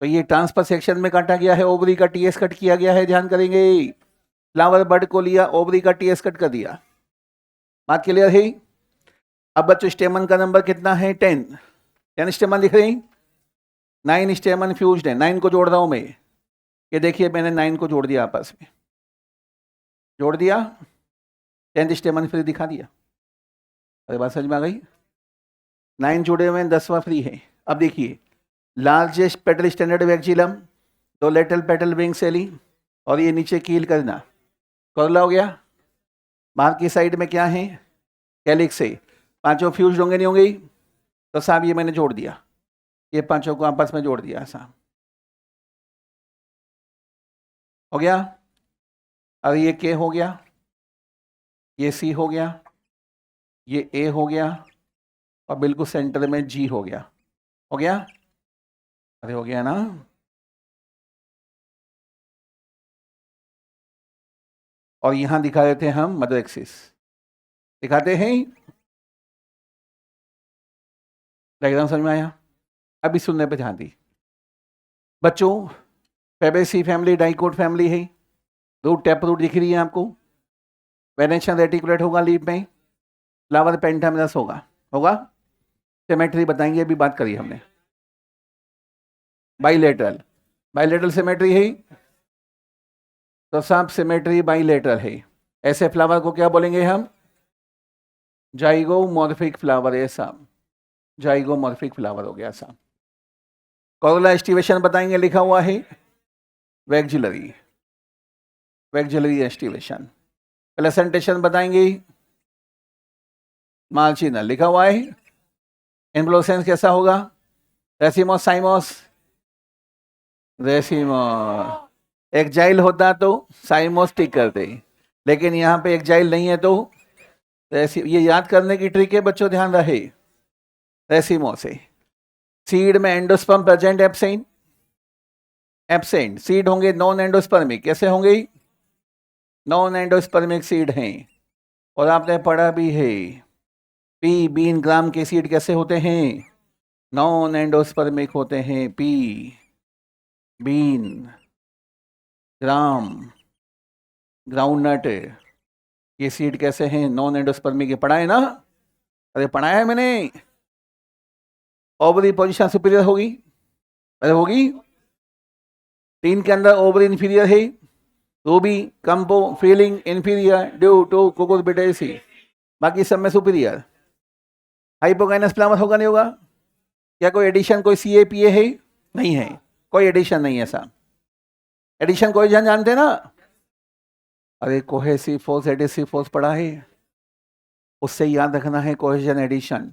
तो ये ट्रांसफर सेक्शन में काटा गया है, ओवरी का टीएस कट किया गया है, ध्यान करेंगे। फ्लावर बर्ड को लिया, ओवरी का टीएस कट कर दिया, बात क्लियर है? अब बच्चों स्टेमन का नंबर कितना है? 10 स्टेमन दिख रहे हैं, 9 स्टेमन फ्यूज्ड है। 9 को जोड़ रहा हूं मैं, ये देखिए मैंने 9 को जोड़ दिया, आपस में जोड़ दिया, 10th स्टेमन फ्री दिखा दिया। अरे बात समझ में आ गई? 9 जुड़े हुए हैं, 10वां फ्री है। अब देखिए, largest petal standard vexillum, 2 lateral petal wing सेली, और ये नीचे कील करना, कोरला हो गया। बाहर की साइड में क्या है? कैलिक्स है। 5 फ्यूज होंगे नहीं होंगे? तो साहब ये मैंने जोड़ दिया, ये 5 को आपस में जोड़ दिया साहब, हो गया। अब ये के हो गया, ये सी हो गया, ये ए हो गया, और बिल्कुल सेंटर में जी हो गया। हो गया? अरे हो गया ना। और यहां दिखा देते हैं हम मदर एक्सिस, दिखाते हैं। डायग्राम समझ में आया? अभी सुनने पे ध्यान दी बच्चों। फेबेसी फैमिली डाइकोट फैमिली है, रूट टैप रूट दिख रही है आपको, वेनेशियन रेटिकुलेट होगा लीफ में, फ्लावर पेंटामिनस होगा, होगा। सिमेट्री बताएंगे, अभी बात करी हमने। बाइलेटरल, बाइलेटरल सिमेट्री है, तो सब सिमेट्री बाइलेटरल है। ऐसे फ्लावर को क्या बोलेंगे हम? जाइगोमॉर्फिक फ्लावर, ऐसा जाइगोमॉर्फिक फ्लावर हो गया साहब। कोरोला एस्टिवेशन बताएंगे, लिखा हुआ है वैक्जुलरी, वैक्जुलरी एस्टिवेशन। प्लेसेंटेशन बताएंगे मार्जिनल, लिखा हुआ है। इन्फ्लोरेसेंस कैसा होगा? Racemose साइमोस, racemose. एक्जाइल होता तो साइमोस टिक करते, लेकिन यहाँ पे एक्जाइल नहीं है, तो ये याद करने की ट्रिक है बच्चों, ध्यान रहे। रेसिमोस है। सीड में endosperm present, absent? Absent. Seed होंगे नॉन एंडोस्पर्मिक, कैसे होंगे? नॉन एंडोस्पर्मिक सीड हैं। और आपने पढ़ा भी है, पी बीन ग्राम के सीड कैसे होते हैं? नॉन एंडोस्पर्मिक होते हैं। पी बीन ग्राम ग्राउंडनट, ये सीड कैसे हैं? Non endospermic. पढ़ा है ना? अरे पढ़ाया है मैंने। ओवरी पोजीशन सुपीरियर होगी, अरे होगी। 3 के अंदर ओवरी इंफीरियर है, रूबी कंपो फीलिंग इंफीरियर ड्यू टू कुकुरबिटेसी, बाकी सब में सुपीरियर। हाइपोगाइनस फ्लावर होगा नहीं होगा? क्या कोई एडिशन, कोई CAPA है? नहीं है, कोई एडिशन नहीं है साहब। एडिशन कोई जानते हैं ना? अरे कोहेसिव फोर्स, एडिसिव फोर्स पढ़ा है, उससे याद रखना है cohesion adhesion.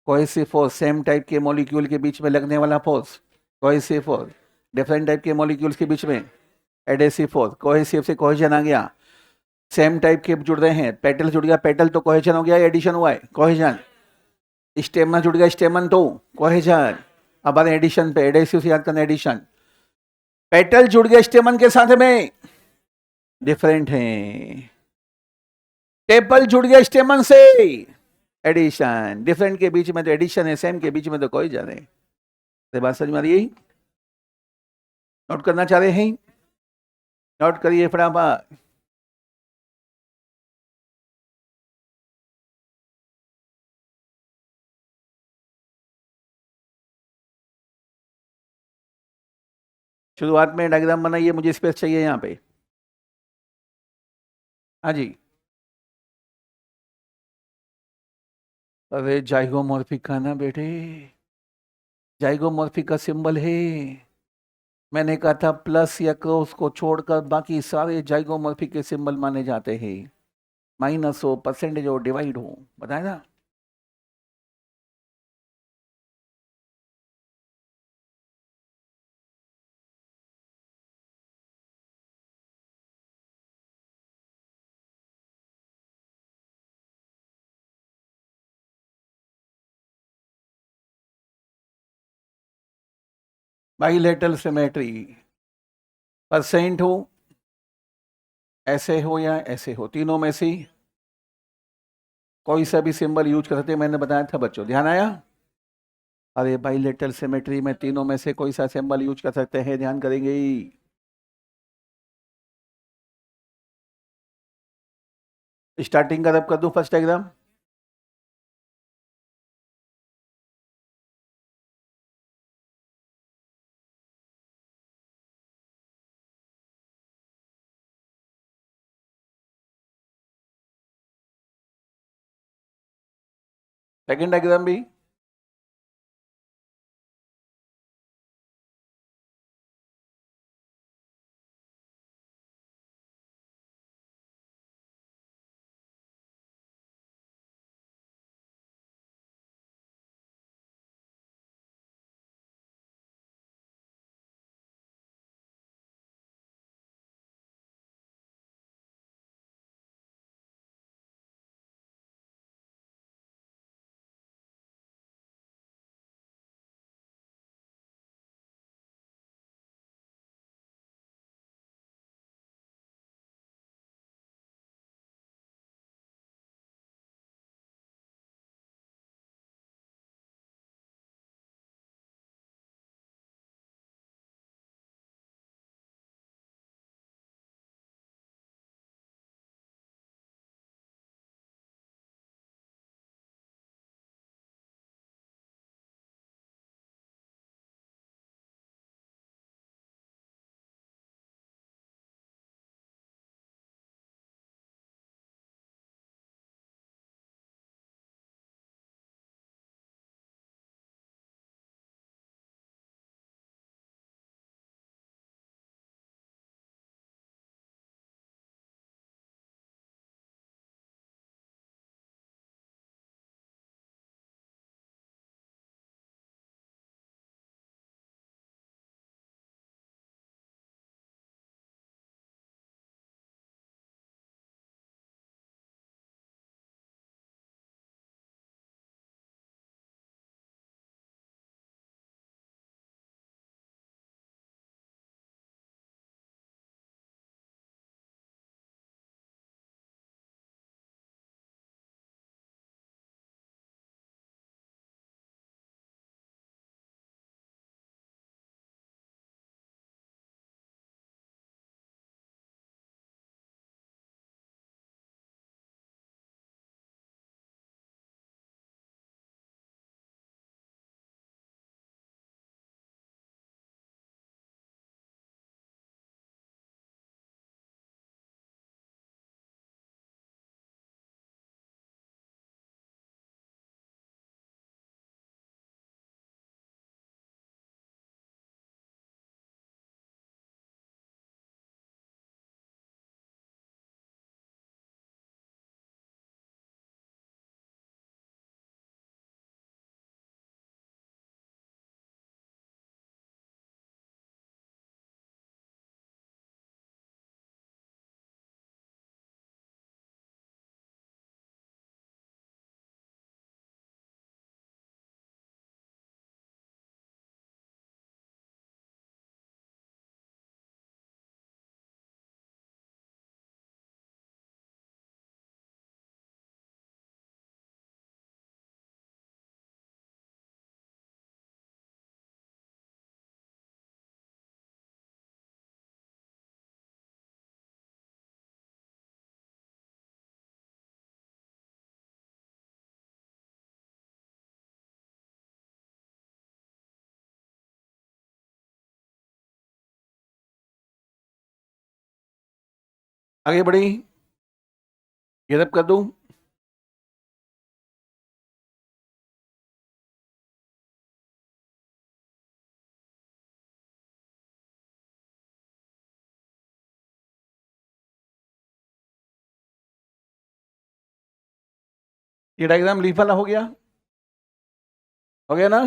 Cohesive force same type के मॉलिक्यूल के बीच में लगने वाला force, cohesive force. Different type के मॉलिक्यूल्स के बीच में एडेसिव फोर्स। कोहेसिव से कोहेजन आ गया, सेम टाइप के जुड़ रहे हैं, पेटल जुड़ गया, पेटल तो कोहेजन हो गया, एडिशन हुआ है, कोहेजन। स्टेमन जुड़ गया, स्टेमन तो कोहेजन। अब आते एडिशन पे, एडेसिव से याद करना एडिशन। पेटल जुड़ गया स्टेमन के साथ में, डिफरेंट है। टेपल जुड़ गया स्टेमन से, एडिशन। डिफरेंट के बीच में तो एडिशन है, सेम के बीच में तो कोहेजन है। तो बात समझ में आ रही है? नोट करना चाह रहे हैं? नोट करिए फटाफट। शुरुआत में डायग्राम बनाइए, मुझे स्पेस चाहिए यहाँ पे। हाँ जी। अरे जाइगोमॉर्फिक का ना बेटे, जाइगोमॉर्फिक का सिंबल है। मैंने कहा था प्लस या क्रॉस को छोड़कर बाकी सारे जाइगोमॉर्फिक के सिंबल माने जाते हैं। माइनस हो, परसेंटेज हो, डिवाइड हो, बताया ना। बाइलेटरल सिमेट्री, परसेंट हो, ऐसे हो या ऐसे हो, तीनों में से कोई सा भी सिंबल यूज कर सकते हैं, मैंने बताया था बच्चों, ध्यान आया। अरे बाइलेटरल सिमेट्री में तीनों में से कोई सा सिंबल यूज कर सकते हैं, ध्यान करेंगे ही। स्टार्टिंग का रब कर दूं फर्स्ट डायग्राम। सेकंड डायग्राम भी। आगे बढ़ी। ये सब कर दूं? ये डायग्राम लीफ वाला हो गया ना?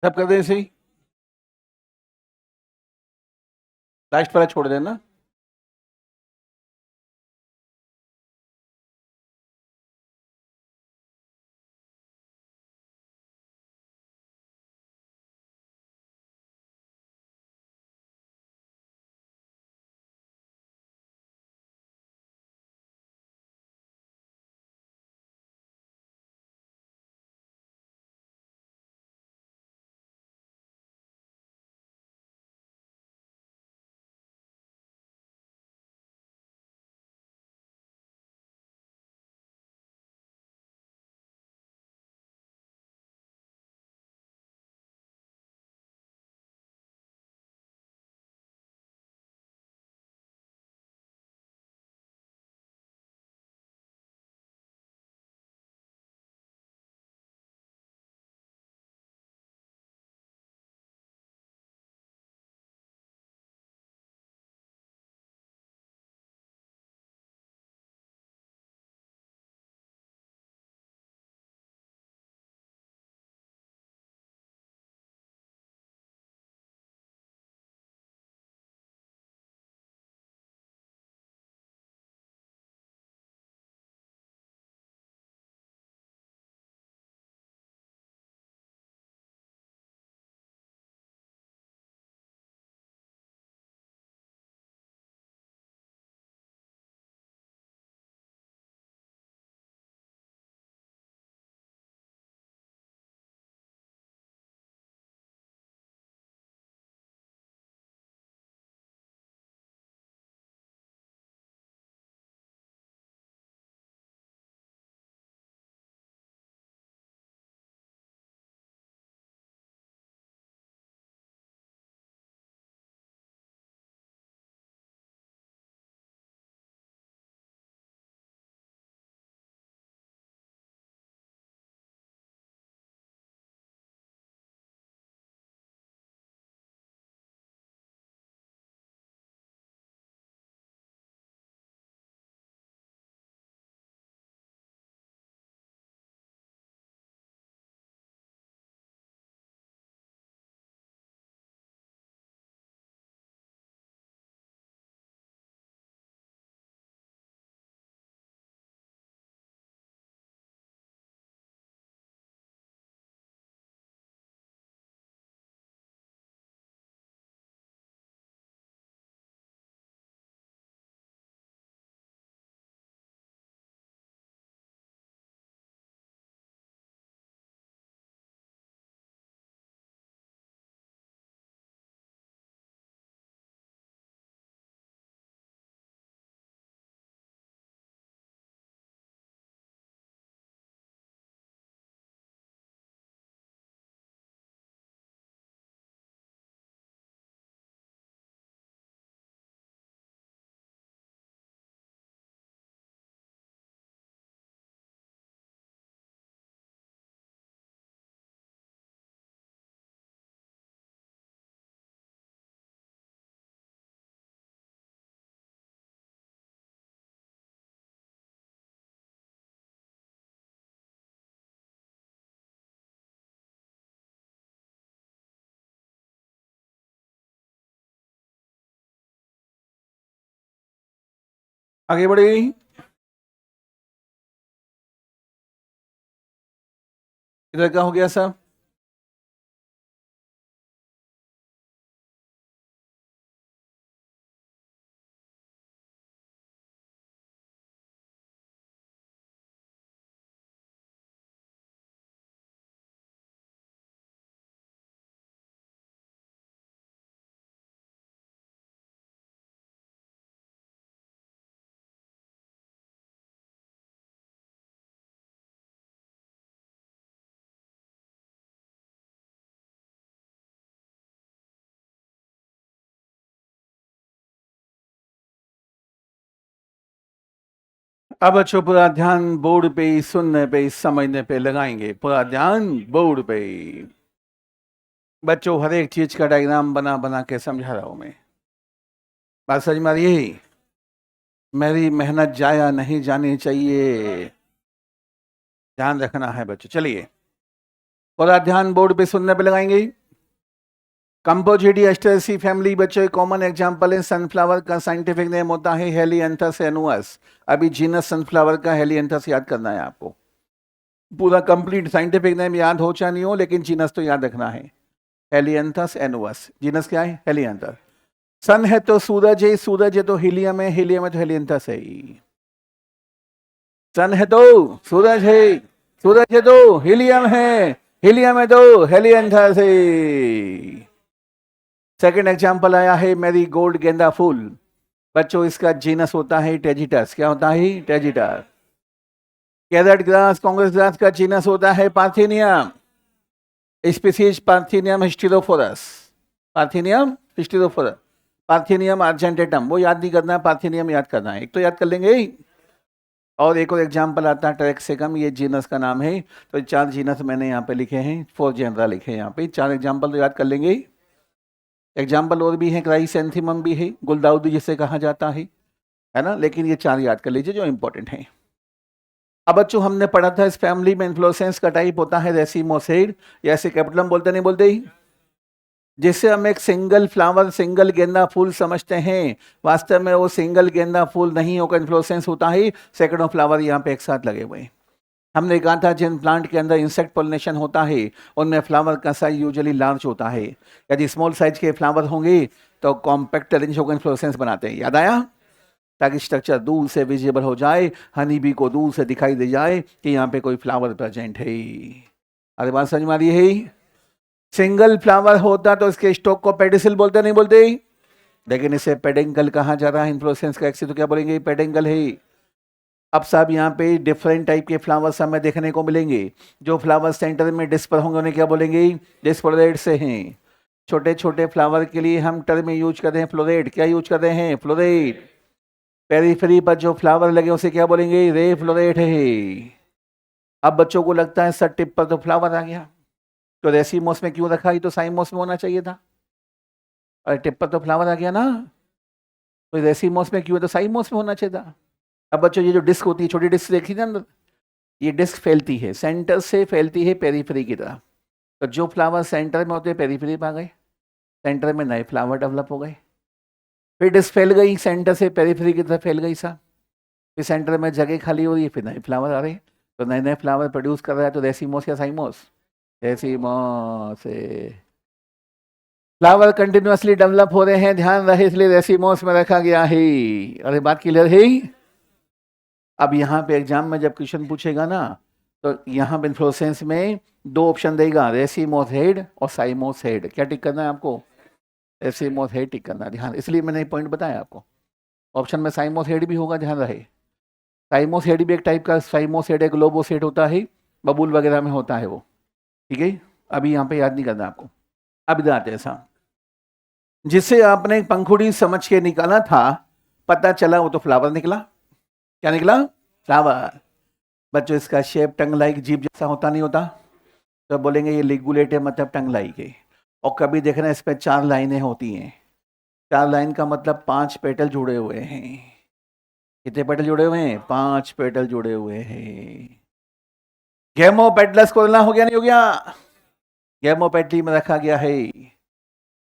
सब कर दें सही? लास्ट वाला छोड़ देना। आगे बढ़े। इधर क्या हो गया सब? अब बच्चों पूरा ध्यान बोर्ड पे ही, सुनने पे ही, समझने पे लगाएंगे। पूरा ध्यान बोर्ड पे ही। बच्चों हर एक चीज का डायग्राम बना बना के समझा रहा हूं मैं। बात समझ में आ रही है? मेरी मेहनत जाया नहीं जानी चाहिए, ध्यान रखना है बच्चों। चलिए पूरा ध्यान बोर्ड पे सुनने पे लगाएंगे। कंपोजिडी एस्टेरेसी फैमिली बच्चों एक कॉमन एग्जांपल है। सनफ्लावर का साइंटिफिक नेम होता है हेलियंथस एनुअस। अभी जीनस सनफ्लावर का हेलियंथस याद करना है आपको। पूरा कंप्लीट साइंटिफिक नेम याद हो चाहे नहीं हो, लेकिन जीनस तो याद रखना है। हेलियंथस एनुअस, जीनस क्या है? हेलियंथस। सन है तो सूरज है, सूरज है तो हीलियम है, हीलियम है तो हेलियंथस है। सन है तो सूरज है, सूरज है तो हीलियम है, हीलियम है तो हेलियंथस है। सेकंड एग्जांपल आया है मेरी गोल्ड गेंदा फूल। बच्चों इसका जीनस होता है टेजिटस। क्या होता है? Tagetes. Carrot grass, congress grass का जीनस होता है parthenium. Species parthenium hysterophorus. Parthenium hysterophorus. Parthenium argentatum, वो याद नहीं करना है, पार्थिनियम याद करना है। एक तो याद कर लेंगे। और एक और एग्जांपल आता है ट्रैक्सिकम, ये जीनस का नाम है। तो 4 जीनस मैंने यहाँ पे लिखे हैं, 4 जेनरा लिखे हैं यहाँ पे। 4 एग्जांपल तो याद कर लेंगे। एग्जाम्पल और भी है, क्राइसेंथेमम भी है, गुलदाउदी जिसे कहा जाता है ना। लेकिन ये 4 याद कर लीजिए जो इंपॉर्टेंट है। अब बच्चों हमने पढ़ा था इस फैमिली में इन्फ्लोरेसेंस का टाइप होता है रेसिमोसेड, या ऐसे कैपिटलम बोलते नहीं बोलते ही, जिससे हम एक सिंगल फ्लावर, सिंगल गेंदा फूल समझते हैं। वास्तव में वो सिंगल गेंदा फूल नहीं होकर इन्फ्लोरेसेंस होता है सैकड़ों फ्लावर यहाँ पे एक साथ लगे हुए हैं। हमने कहा था जिन प्लांट के अंदर इंसेक्ट पोलिनेशन होता है उनमें फ्लावर का साइज यूजुअली लार्ज होता है। यदि स्मॉल साइज के फ्लावर होंगे तो कॉम्पैक्ट अरेंज होकर इन्फ्लोरेसेंस बनाते हैं। याद आया? ताकि स्ट्रक्चर दूर से विजिबल हो जाए, हनी बी को दूर से दिखाई दे जाए कि यहाँ पे कोई फ्लावर प्रेजेंट है। अरे बात समझ में आ रही है? सिंगल फ्लावर होता तो इसके स्टॉक को पेडिसिल बोलते नहीं बोलते? लेकिन इसे पेडेंकल कहा जा रहा है। इन्फ्लोरेसेंस का एक्सिस तो क्या बोलेंगे? पेडेंकल है। अब साहब यहाँ पे डिफरेंट टाइप के फ्लावर्स हमें देखने को मिलेंगे। जो फ्लावर सेंटर में डिस्क पर होंगे उन्हें क्या बोलेंगे? डिस्फ्लोरेट से हैं। छोटे छोटे फ्लावर के लिए हम टर्म यूज कर रहे हैं फ्लोरेट। क्या यूज कर रहे हैं? फ्लोरेट। पेरीफेरी पर जो फ्लावर लगे उसे क्या बोलेंगे? रे फ्लोरेट है। अब बच्चों को लगता है सर टिप पर तो फ्लावर आ गया, तो रेसीमोस में क्यों रखा? ही तो साइमोस में होना चाहिए था। अरे टिप पर तो फ्लावर आ गया ना, तो रेसीमोस में क्यों है? तो साइमोस में होना चाहिए था। अब बच्चों ये जो डिस्क होती है, छोटी डिस्क देखी ना अंदर, ये डिस्क फैलती है, सेंटर से फैलती है पेरीफेरी की तरफ। तो जो फ्लावर सेंटर में होते हैं पेरीफेरी में आ गए, सेंटर में नए फ्लावर डेवलप हो गए। फिर डिस्क फैल गई, सेंटर से पेरीफेरी की तरफ फैल गई साहब। फिर सेंटर में जगह खाली हो रही है, फिर नए फ्लावर आ रहे हैं। तो नए नए फ्लावर प्रोड्यूस कर रहा है, तो रेसीमोस या साइमोस? रेसीमोस। फ्लावर कंटिन्यूअसली डेवलप हो रहे हैं, ध्यान रहे, इसलिए रेसीमोस में रखा गया है। अरे बात क्लियर है? अब यहाँ पे एग्जाम में जब क्वेश्चन पूछेगा ना, तो यहाँ पे इन्फ्लोरेसेंस में 2 ऑप्शन देगा, रेसीमोस हेड और साइमोस हेड। क्या टिक करना है आपको? रेसीमोस हेड टिक करना है, ध्यान। इसलिए मैंने पॉइंट बताया आपको। ऑप्शन में साइमोस हेड भी होगा, ध्यान रहे। साइमोस हेड भी एक टाइप का, साइमोस हेड एक ग्लोबोस हेड होता है, बबूल वगैरह में होता है वो। ठीक है, अभी यहाँ पे याद नहीं करना आपको। अब इधर आते हैं साहब, जिसे आपने पंखुड़ी समझ के निकाला था, पता चला वो तो फ्लावर निकला। क्या निकला? फ्लावर। बच्चों इसका शेप टंग लाइक जीभ जैसा होता नहीं होता? तो बोलेंगे ये लिगुलेट है, मतलब टंग लाइक है। और कभी देखना इस पर 4 लाइनें होती हैं। 4 लाइन का मतलब 5 पेटल जुड़े हुए हैं। कितने पेटल जुड़े हुए हैं? 5 पेटल जुड़े हुए हैं। गेमोपेटलस कोरोना हो गया नहीं हो गया? गेमोपेटली में रखा गया है।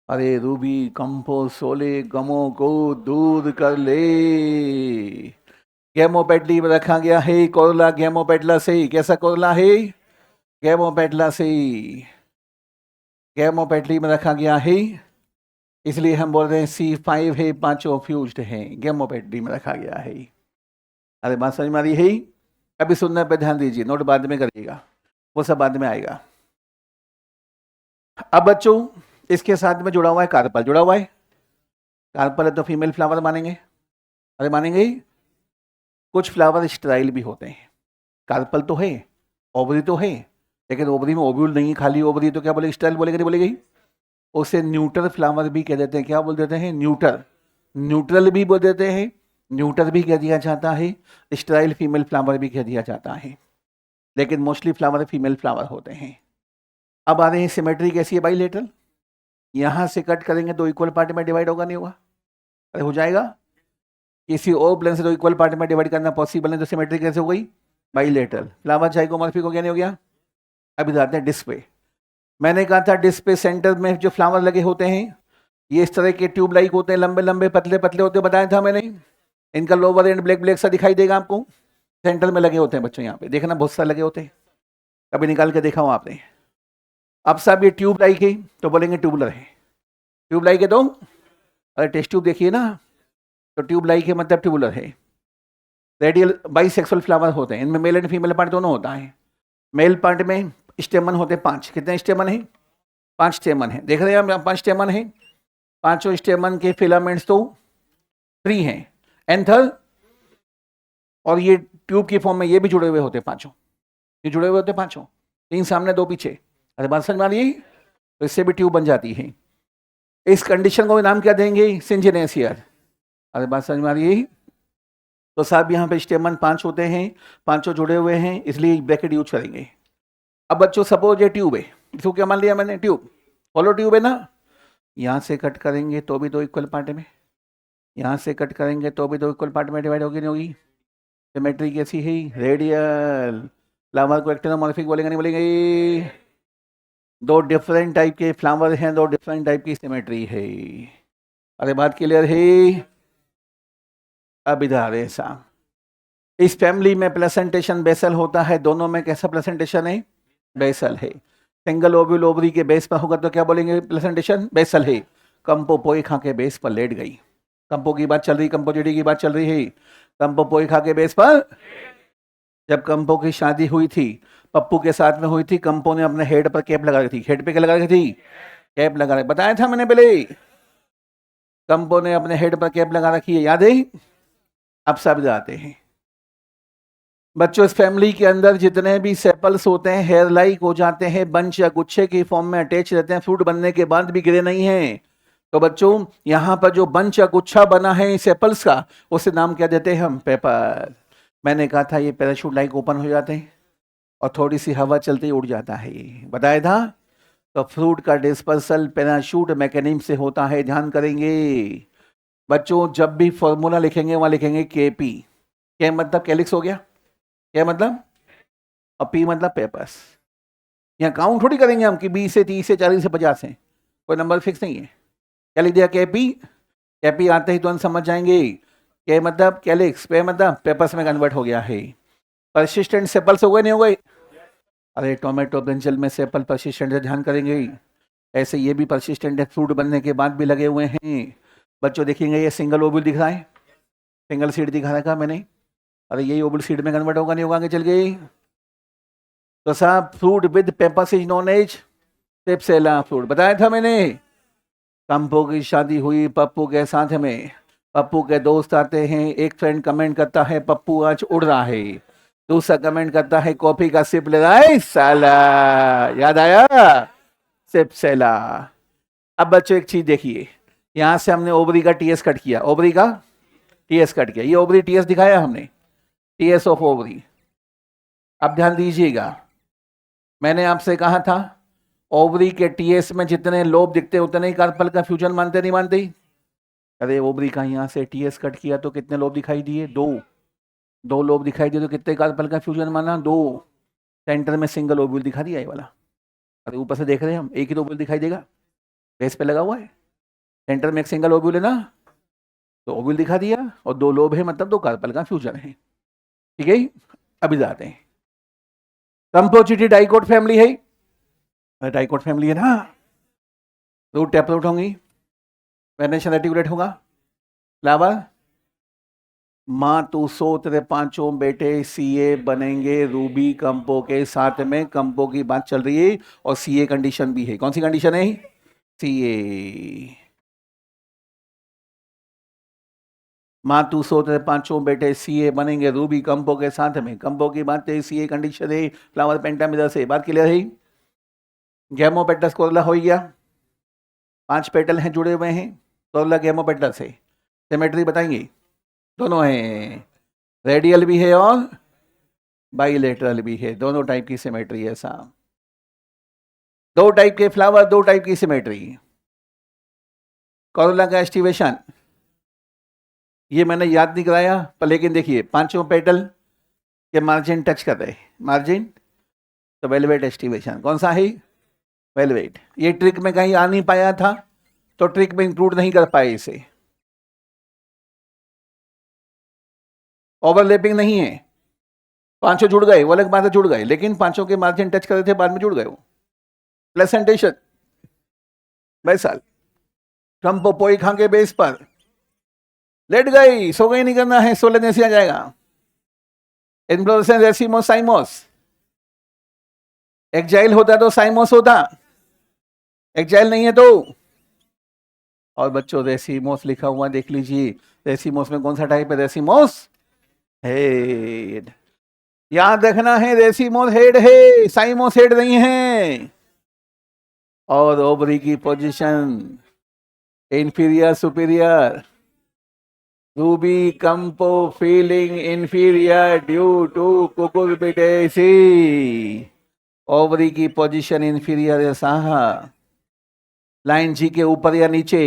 अरे रूबी कंपो सोले गमों को दूर कर ले। गैमोपेटली में रखा गया है कोरोला गैमोपेटलासी। कैसा कोरोला है? गैमोपेटलासी। गैमोपेटली में रखा गया है, इसलिए हम बोल रहे हैं C5 है, पांचों फ्यूज्ड हैं, गैमोपेटली में रखा गया है। अरे बात समझ में आ रही है? अभी सुनने पे ध्यान दीजिए, नोट बाद में करिएगा, वो सब बाद में आएगा। अब बच्चों इसके साथ में जुड़ा हुआ है कार्पल, जुड़ा हुआ है। कार्पल है तो फीमेल फ्लावर मानेंगे, अरे मानेंगे ही। कुछ फ्लावर स्टेराइल भी होते हैं। कार्पल तो है, ओवरी तो है, लेकिन ओवरी में ओव्यूल नहीं, खाली ओवरी, तो क्या बोलेगी? स्टेराइल बोलेगी, नहीं बोलेगी? उसे न्यूटर फ्लावर भी कह देते हैं। क्या बोल देते हैं? न्यूटर। न्यूट्रल भी बोल देते हैं, न्यूटर भी कह दिया जाता है, स्टेराइल फीमेल फ्लावर भी कह दिया जाता है, लेकिन मोस्टली फ्लावर फीमेल फ्लावर होते हैं। अब आ रहे हैं सिमेट्री कैसी है? बाइलेटरल। यहाँ से कट करेंगे तो इक्वल पार्ट में डिवाइड होगा, नहीं होगा? अरे हो जाएगा। किसी और प्लेन से तो इक्वल पार्ट में डिवाइड करना पॉसिबल है, तो सिमेट्री कैसे हो गई? बाइलेटरल। फ्लावर जाइगोमॉर्फिक हो गया, नहीं हो गया? अभी जाते हैं डिस्क पे। मैंने कहा था डिस्क पे सेंटर में जो फ्लावर लगे होते हैं ये इस तरह के ट्यूब लाइक होते हैं, लंबे लंबे पतले पतले होते हैं, बताया था मैंने। इनका लोअर एंड ब्लैक ब्लैक सा दिखाई देगा आपको, सेंटर में लगे होते हैं बच्चों, यहाँ पे देखना बहुत सारे लगे होते हैं, कभी निकाल के देखा हो आपने। अब साहब ये ट्यूब लाइक है तो बोलेंगे ट्यूबुलर है। ट्यूब लाइक है तो, अरे टेस्ट ट्यूब देखिए ना, तो ट्यूब लाइक है मतलब ट्यूबुलर है। रेडियल बाइसेक्सुअल फ्लावर होते हैं, इनमें मेल एंड फीमेल पार्ट दोनों होता है। मेल पार्ट में स्टेमन होते हैं 5। कितने स्टेमन है? 5 स्टेमन है, देख रहे हैं हम 5 स्टेमन है। पांचों स्टेमन के फिलामेंट्स तो 3 हैं, एंथर, और ये ट्यूब की फॉर्म में ये भी जुड़े हुए होते हैं पांचों, ये जुड़े हुए होते हैं पांचों, 3 सामने 2 पीछे। अरे बात समझ में आ रही है? तो इससे भी ट्यूब बन जाती है। इस कंडीशन को नाम क्या देंगे? सिंजिनेसियर। अरे बात समझ में आ रही है? तो साहब यहाँ पे स्टेमन 5 होते हैं, पांचों जुड़े हुए हैं, इसलिए ब्रैकेट यूज करेंगे। अब बच्चों सपोज ये ट्यूब है, इसको क्या मान लिया मैंने? ट्यूब, हॉलो ट्यूब है ना। यहाँ से कट करेंगे तो भी 2 इक्वल पार्ट में, यहाँ से कट करेंगे तो भी 2 इक्वल पार्ट में डिवाइड होगी, नहीं होगी? सिमेट्री कैसी है? रेडियल। फ्लावर को एक्टिनोमॉर्फिक बोलेंगे, नहीं बोलेंगे? 2 डिफरेंट टाइप के फ्लावर हैं, 2 डिफरेंट टाइप की सिमेट्री है। अरे बात क्लियर है? अब इधर आ रहे साहब, इस फैमिली में प्लेसेंटेशन बेसल होता है, दोनों में कैसा प्लेसेंटेशन है? बेसल है। सिंगल ओव्यूल ओवरी के बेस पर होगा तो क्या बोलेंगे? प्लेसेंटेशन बेसल है। कंपो पोइखा के बेस पर लेट गई, कंपो की बात चल रही, कंपोजिटी की बात चल रही है। कंपो पोइखा के बेस पर, जब कंपो की शादी हुई थी पप्पू के साथ में हुई थी, कंपो ने अपने हेड पर कैप लगा रखी थी। हेड पे क्या लगा रखी थी? कैप लगा रखी, बताया था मैंने पहले, कंपो ने अपने हेड पर कैप लगा रखी है, याद है? अब सब जाते हैं बच्चों, इस फैमिली के अंदर जितने भी सेपल्स होते हैं हेयर लाइक हो जाते हैं, बंच या गुच्छे की फॉर्म में अटैच रहते हैं, फ्रूट बनने के बाद भी गिरे नहीं हैं। तो बच्चों यहाँ पर जो बंच या गुच्छा बना है सेपल्स का, उसे नाम क्या देते हैं हम? पेपर। मैंने कहा था ये पैराशूट लाइक ओपन हो जाते हैं और थोड़ी सी हवा चलते ही उड़ जाता है, बताया था। तो फ्रूट का डिस्पर्सल पैराशूट मैकेनिज्म से होता है, ध्यान करेंगे बच्चों। जब भी फॉर्मूला लिखेंगे वहां लिखेंगे केपी। क्या मतलब? कैलिक्स हो गया, क्या मतलब? और पी मतलब पेपर्स। यहाँ काउंट थोड़ी करेंगे हम कि 20 से 30 से 40 से 50 है, कोई नंबर फिक्स नहीं है। क्या लिख दिया? केपी। केपी आते ही तो हम समझ जाएंगे के मतलब कैलिक्स, पे मतलब पेपर्स में कन्वर्ट हो गया है। परसिस्टेंट सेपल्स हो गए, नहीं हो गए? अरे टोमेटो ब्रिंजल में सेपल परसिस्टेंट है, ध्यान करेंगे। ऐसे ये भी परसिस्टेंट है, फ्रूट बनने के बाद भी लगे हुए हैं। बच्चों देखेंगे ये सिंगल ओवल दिख रहा है, सिंगल सीड दिखा रखा मैंने। अरे यही ओवल सीड में कन्वर्ट होगा, नहीं होगा? आगे चल गई तो साहब fruit with pappus is known as cypsela fruit, बताया था मैंने। कंपो की शादी हुई पप्पू के साथ में, पप्पू के दोस्त आते हैं, एक फ्रेंड कमेंट करता है पप्पू आज उड़ रहा है, दूसरा कमेंट करता है कॉफी का सिप ले रहा है साला, याद आया? स्टेपसेला। अब बच्चों एक चीज देखिए, यहां से हमने ओवरी का टीएस कट किया, ओवरी का टीएस कट किया, ये ओवरी टीएस दिखाया हमने, टीएस ऑफ ओवरी। अब ध्यान दीजिएगा, मैंने आपसे कहा था ओवरी के टीएस में जितने लोब दिखते उतने ही कार्पल का फ्यूजन मानते, नहीं मानते? अरे ओवरी का यहाँ से टीएस कट किया तो कितने लोब दिखाई दिए? 2 लोब दिखाई दिए, तो कितने कार्पल का फ्यूजन माना? 2। सेंटर में सिंगल ओव्यूल दिखा दिया ये वाला। अरे ऊपर से देख रहे हैं हम, एक ही ओव्यूल दिखाई देगा, बेस पे लगा हुआ है, सेंटर में एक सिंगल ओव्यूल है ना, तो ओव्यूल दिखा दिया, और 2 लोब है मतलब 2 कार्पल का फ्यूजन है। ठीक है, अभी जाते हैं। कंपोजिटी डाइकोट फैमिली है, डाइकोट फैमिली है ना। रूट टैप रूट होंगी, वेनेशन रेटिकुलेट होगा, फ्लावर माँ तू सो तेरे पांचों बेटे सीए बनेंगे रूबी कंपो के साथ में। कंपो की बात चल रही है और सीए कंडीशन भी है। कौन सी कंडीशन है? सीए। माँ तू सो तेरे पांचों बेटे सीए बनेंगे रूबी कंपो के साथ में। कंपो की बात है, सीए कंडीशन है, फ्लावर पेंटामिदर से। बात क्लियर है? गैमोपेटस कोरला हो गया, 5 पेटल हैं जुड़े हुए हैं कोरला गैमोपेटस से। सिमेट्री बताएंगे, दोनों हैं, रेडियल भी है और बाइलेटरल भी है, दोनों टाइप की सिमेट्री है साहब। 2 टाइप के फ्लावर, 2 टाइप की सिमेट्री। कोरोला का एस्टिवेशन ये मैंने याद नहीं कराया, पर लेकिन देखिए पांचों पेटल के मार्जिन टच कर रहे, मार्जिन तो वेलवेट एस्टिवेशन। कौन सा है? वेलवेट। ये ट्रिक में कहीं आ नहीं पाया था तो ट्रिक में इंक्लूड नहीं कर पाए इसे। ओवरलैपिंग नहीं है, पांचों जुड़ गए वो अलग बात है, जुड़ गए, लेकिन पांचों के मार्जिन टच कर रहे थे, बाद में जुड़ गए वो। प्लेसेंटेशन बैसाल कंपोपोई खा के बेस पर लेट गई, सो गई नहीं करना है, सोलह जैसे आ जाएगा। इन्फ्लोरेसेंस रेसिमोस साइमोस, एक्जाइल होता तो साइमोस होता, एक्जाइल नहीं है तो। और बच्चों रेसिमोस लिखा हुआ देख लीजिए, रेसिमोस में कौन सा टाइप है? Racemose head. याद रखना है, रेसिमोस हेड है, साइमोस हेड नहीं है। और ओवरी की पोजीशन इंफीरियर सुपीरियर, रूबी कंपो फीलिंग inferior due to Cucurbitaceae. Ovary की पोजीशन इंफीरियर है साहब। लाइन जी के ऊपर या नीचे?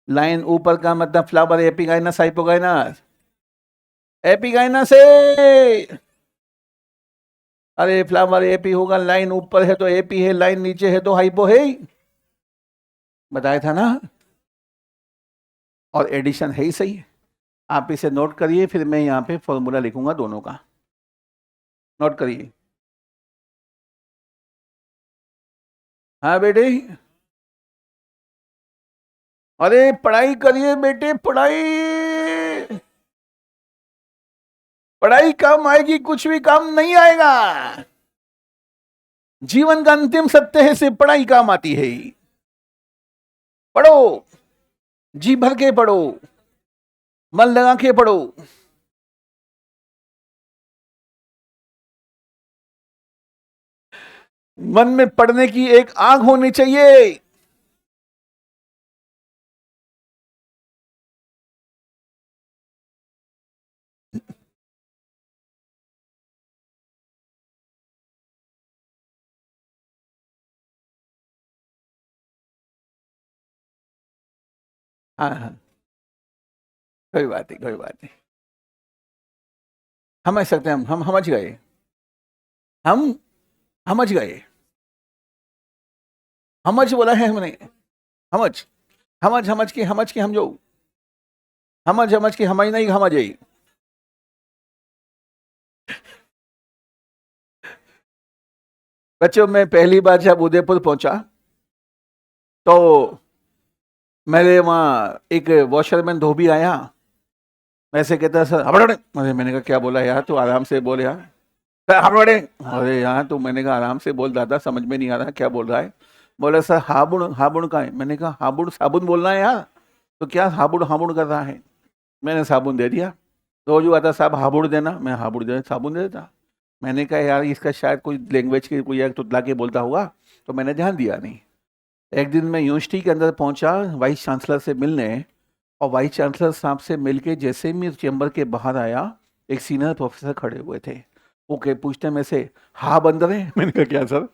लाइन ऊपर का मतलब फ्लावर एपिगाइनस हाइपोगाइनस? एपिगाइनस है। अरे फ्लावर एपी होगा, लाइन ऊपर है तो एपी है, लाइन नीचे है तो हाइपो है, बताया था ना। और एडिशन है ही सही। आप इसे नोट करिए, फिर मैं यहाँ पे फॉर्मूला लिखूंगा दोनों का, नोट करिए। हाँ बेटे, अरे पढ़ाई करिए बेटे, पढ़ाई, पढ़ाई काम आएगी, कुछ भी काम नहीं आएगा। जीवन का अंतिम सत्य है, सिर्फ पढ़ाई काम आती है। पढ़ो, जी भर के पढ़ो, मन लगा के पढ़ो। मन में पढ़ने की एक आग होनी चाहिए। हाँ हाँ, कोई बात नहीं, कोई बात नहीं, समझ सकते हैं हम समझ गए, हम समझ गए। समझ बोला है हमने, समझ, समझ के हम जो समझ के हम नहीं समझ आई। बच्चों, मैं पहली बार जब उदयपुर पहुंचा तो मेरे वहाँ एक वॉशरमैन धोबी आया, वैसे कहता सर हबड़े। अरे मैंने कहा क्या बोला यार, तू आराम से बोल यार। सर हबड़े। अरे यार तो मैंने कहा आराम से बोल दादा, समझ में नहीं आ रहा क्या बोल रहा है। बोला सर हाबुड़, हाबुड़ का है। मैंने कहा हाबुड़ साबुन बोलना है यार, तो क्या हाबुड़ हाबुड़ कर रहा है। मैंने साबुन दे दिया, रोज वो आता साहब हाबुड़ देना, मैं हाबुड़ दे साबुन दे देता। मैंने कहा यार इसका शायद कोई लैंग्वेज की कोई तुतला के बोलता होगा, तो मैंने ध्यान दिया नहीं। एक दिन मैं यूनिवर्सिटी के अंदर पहुंचा वाइस चांसलर से मिलने, और वाइस चांसलर साहब से मिलके जैसे ही मैं चैम्बर के बाहर आया, एक सीनियर प्रोफेसर खड़े हुए थे। वो के पूछते में से हाँ बंदर है। मैंने कहा क्या सर?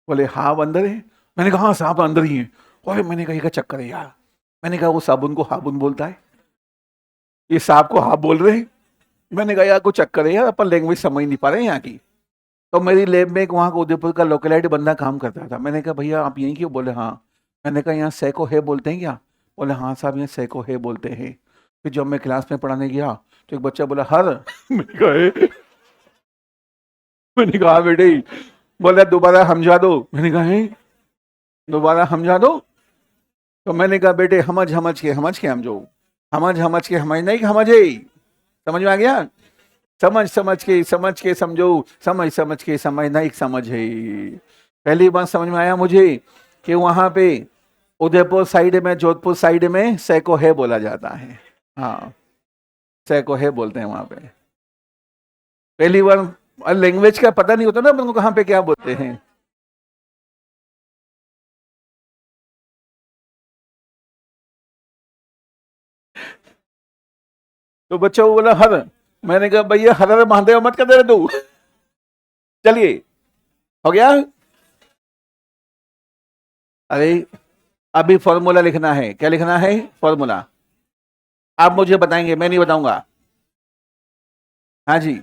बोले हाँ बंदर है। मैंने कहा हाँ साहब अंदर ही है। और मैंने कहा ये क्या चक्कर है यार। मैंने कहा वो साबुन को हाबुन बोलता है, ये साहब को हाँ बोल रहे हैं। मैंने कहा यार कुछ चक्कर है यार, अपन लैंग्वेज समझ नहीं पा रहे हैं यहाँ की। तो मेरी लैब में एक वहाँ का उदयपुर का लोकलिटी बंदा काम करता था। मैंने कहा भैया आप यहीं क्यों? बोले हाँ। मैंने कहा यहाँ सैको है बोलते हैं क्या? बोले हाँ साहब यहाँ सैको है बोलते हैं। फिर जब मैं क्लास में पढ़ाने गया तो एक बच्चा बोला हर। मैंने कहा "ए?" मैंने कहा बेटे, बोला दोबारा समझा दो। मैंने कहा "है? दोबारा समझा दो"। तो मैंने कहा बेटे समझ के समझो, समझ के समझ नहीं समझे, समझ में आ गया? समझ के समझो, समझ के समझ नहीं समझ है। पहली बार समझ में आया मुझे कि वहां पे उदयपुर साइड में, जोधपुर साइड में सैको है बोला जाता है। हाँ, सैको है बोलते हैं वहां पे। पहली बार लैंग्वेज का पता नहीं होता ना अपन को कहाँ पे क्या बोलते हैं। तो बच्चा वो बोला हर। मैंने कहा भैया हर महादेव मत कर दे रहे तू। चलिए, हो गया। अरे अभी फॉर्मूला लिखना है। क्या लिखना है? फॉर्मूला। आप मुझे बताएंगे, मैं नहीं बताऊंगा। हाँ जी,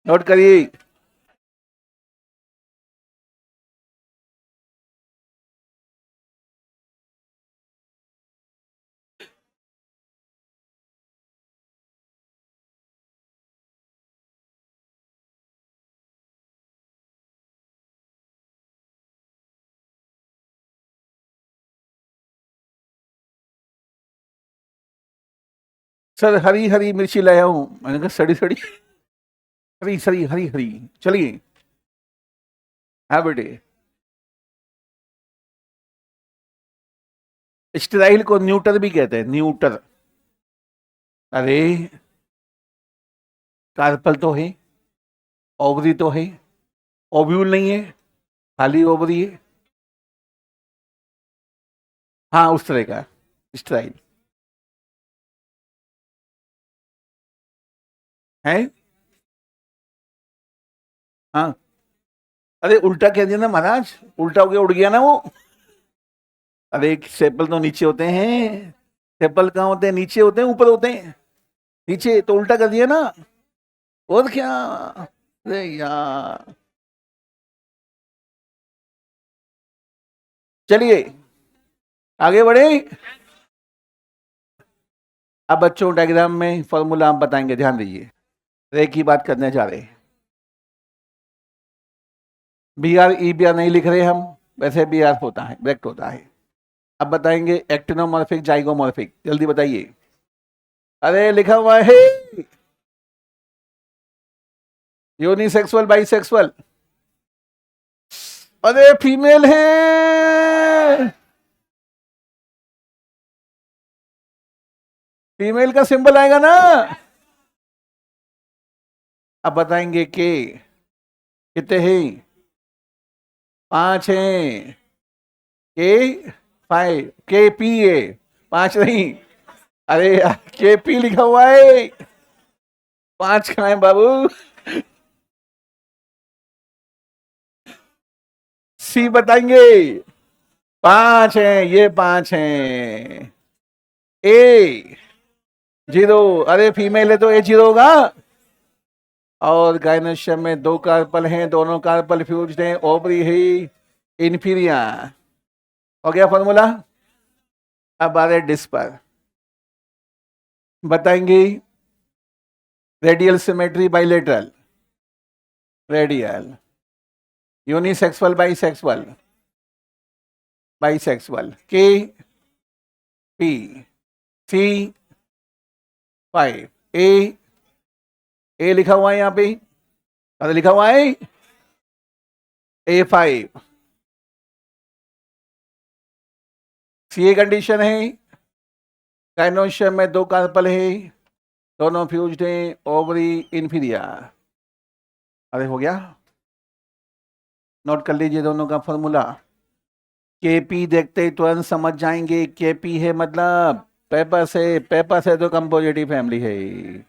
नोट करिए। सर हरी हरी मिर्ची लाया हूं। मैंने कहा सड़ी सड़ी, हरी सरी हरी हरी। चलिए। हाँ बेटे, स्टेराइल को न्यूटर भी कहते हैं, न्यूटर। अरे कार्पल तो है, ओवरी तो है, ओव्यूल नहीं है, खाली ओवरी है। हाँ उस तरह का स्टेराइल है। हाँ, अरे उल्टा कह दिया ना महाराज, उल्टा हो गया, उड़ गया ना वो। अरे सेपल तो नीचे होते हैं। सेपल कहाँ होते हैं? नीचे होते हैं, ऊपर होते हैं? नीचे, तो उल्टा कर दिया ना। और क्या? अरे यार, चलिए आगे बढ़े। अब बच्चों डायग्राम में फॉर्मूला आप बताएंगे, ध्यान दीजिए। रे की बात करने जा रहे हैं। B R E B R नहीं लिख रहे हम, वैसे बी आर होता है, डायरेक्ट होता है। अब बताएंगे एक्टिनोमॉर्फिक जाइगोमॉर्फिक, जल्दी बताइए। अरे लिखा हुआ है यूनिसेक्सुअल बाइसेक्सुअल। अरे फीमेल है, फीमेल का सिंबल आएगा ना। अब बताएंगे के कितने हैं? 5 हैं। के 5, के पी है, 5 नहीं। अरे यार, के पी लिखा हुआ है, 5 कहाँ है बाबू? सी बताएंगे। 5 हैं, ये 5 हैं। ए 0, अरे फीमेल है तो ए 0 होगा। और गायनेशियम में 2 कार्पल हैं, दोनों कार्पल फ्यूज्ड हैं, ओवरी है इंफीरिया। हो गया फॉर्मूला। अब आ रहे डिस पर, बताएंगे radial symmetry bilateral, radial, unisexual bisexual, bisexual, के पी, सी 5, ए लिखा हुआ है यहाँ पे, अरे लिखा हुआ है A5। सी कंडीशन है, गायनोशियम में 2 कार्पल है, दोनों फ्यूज्ड हैं, ओवरी इंफीरिया। अरे हो गया, नोट कर लीजिए दोनों का फॉर्मूला। केपी देखते ही तुरंत समझ जाएंगे, केपी है मतलब पेपर से, पेपर से तो कंपोजिटिव फैमिली है।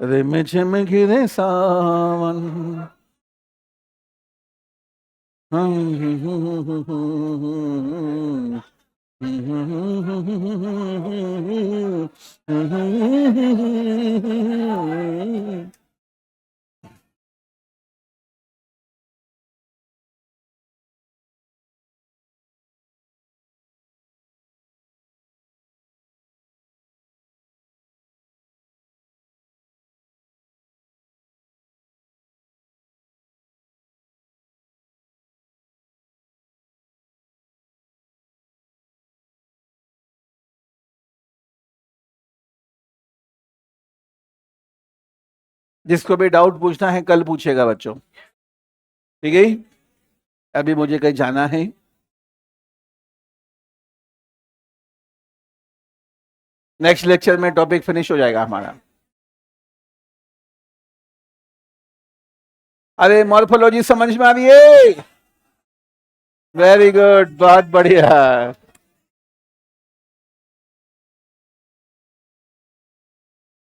रिम झिम गिरे सावन। जिसको भी डाउट पूछना है कल पूछेगा बच्चों, ठीक है। अभी मुझे कहीं जाना है। नेक्स्ट लेक्चर में टॉपिक फिनिश हो जाएगा हमारा। अरे मॉर्फोलॉजी समझ में आ रही है? वेरी गुड, बहुत बढ़िया।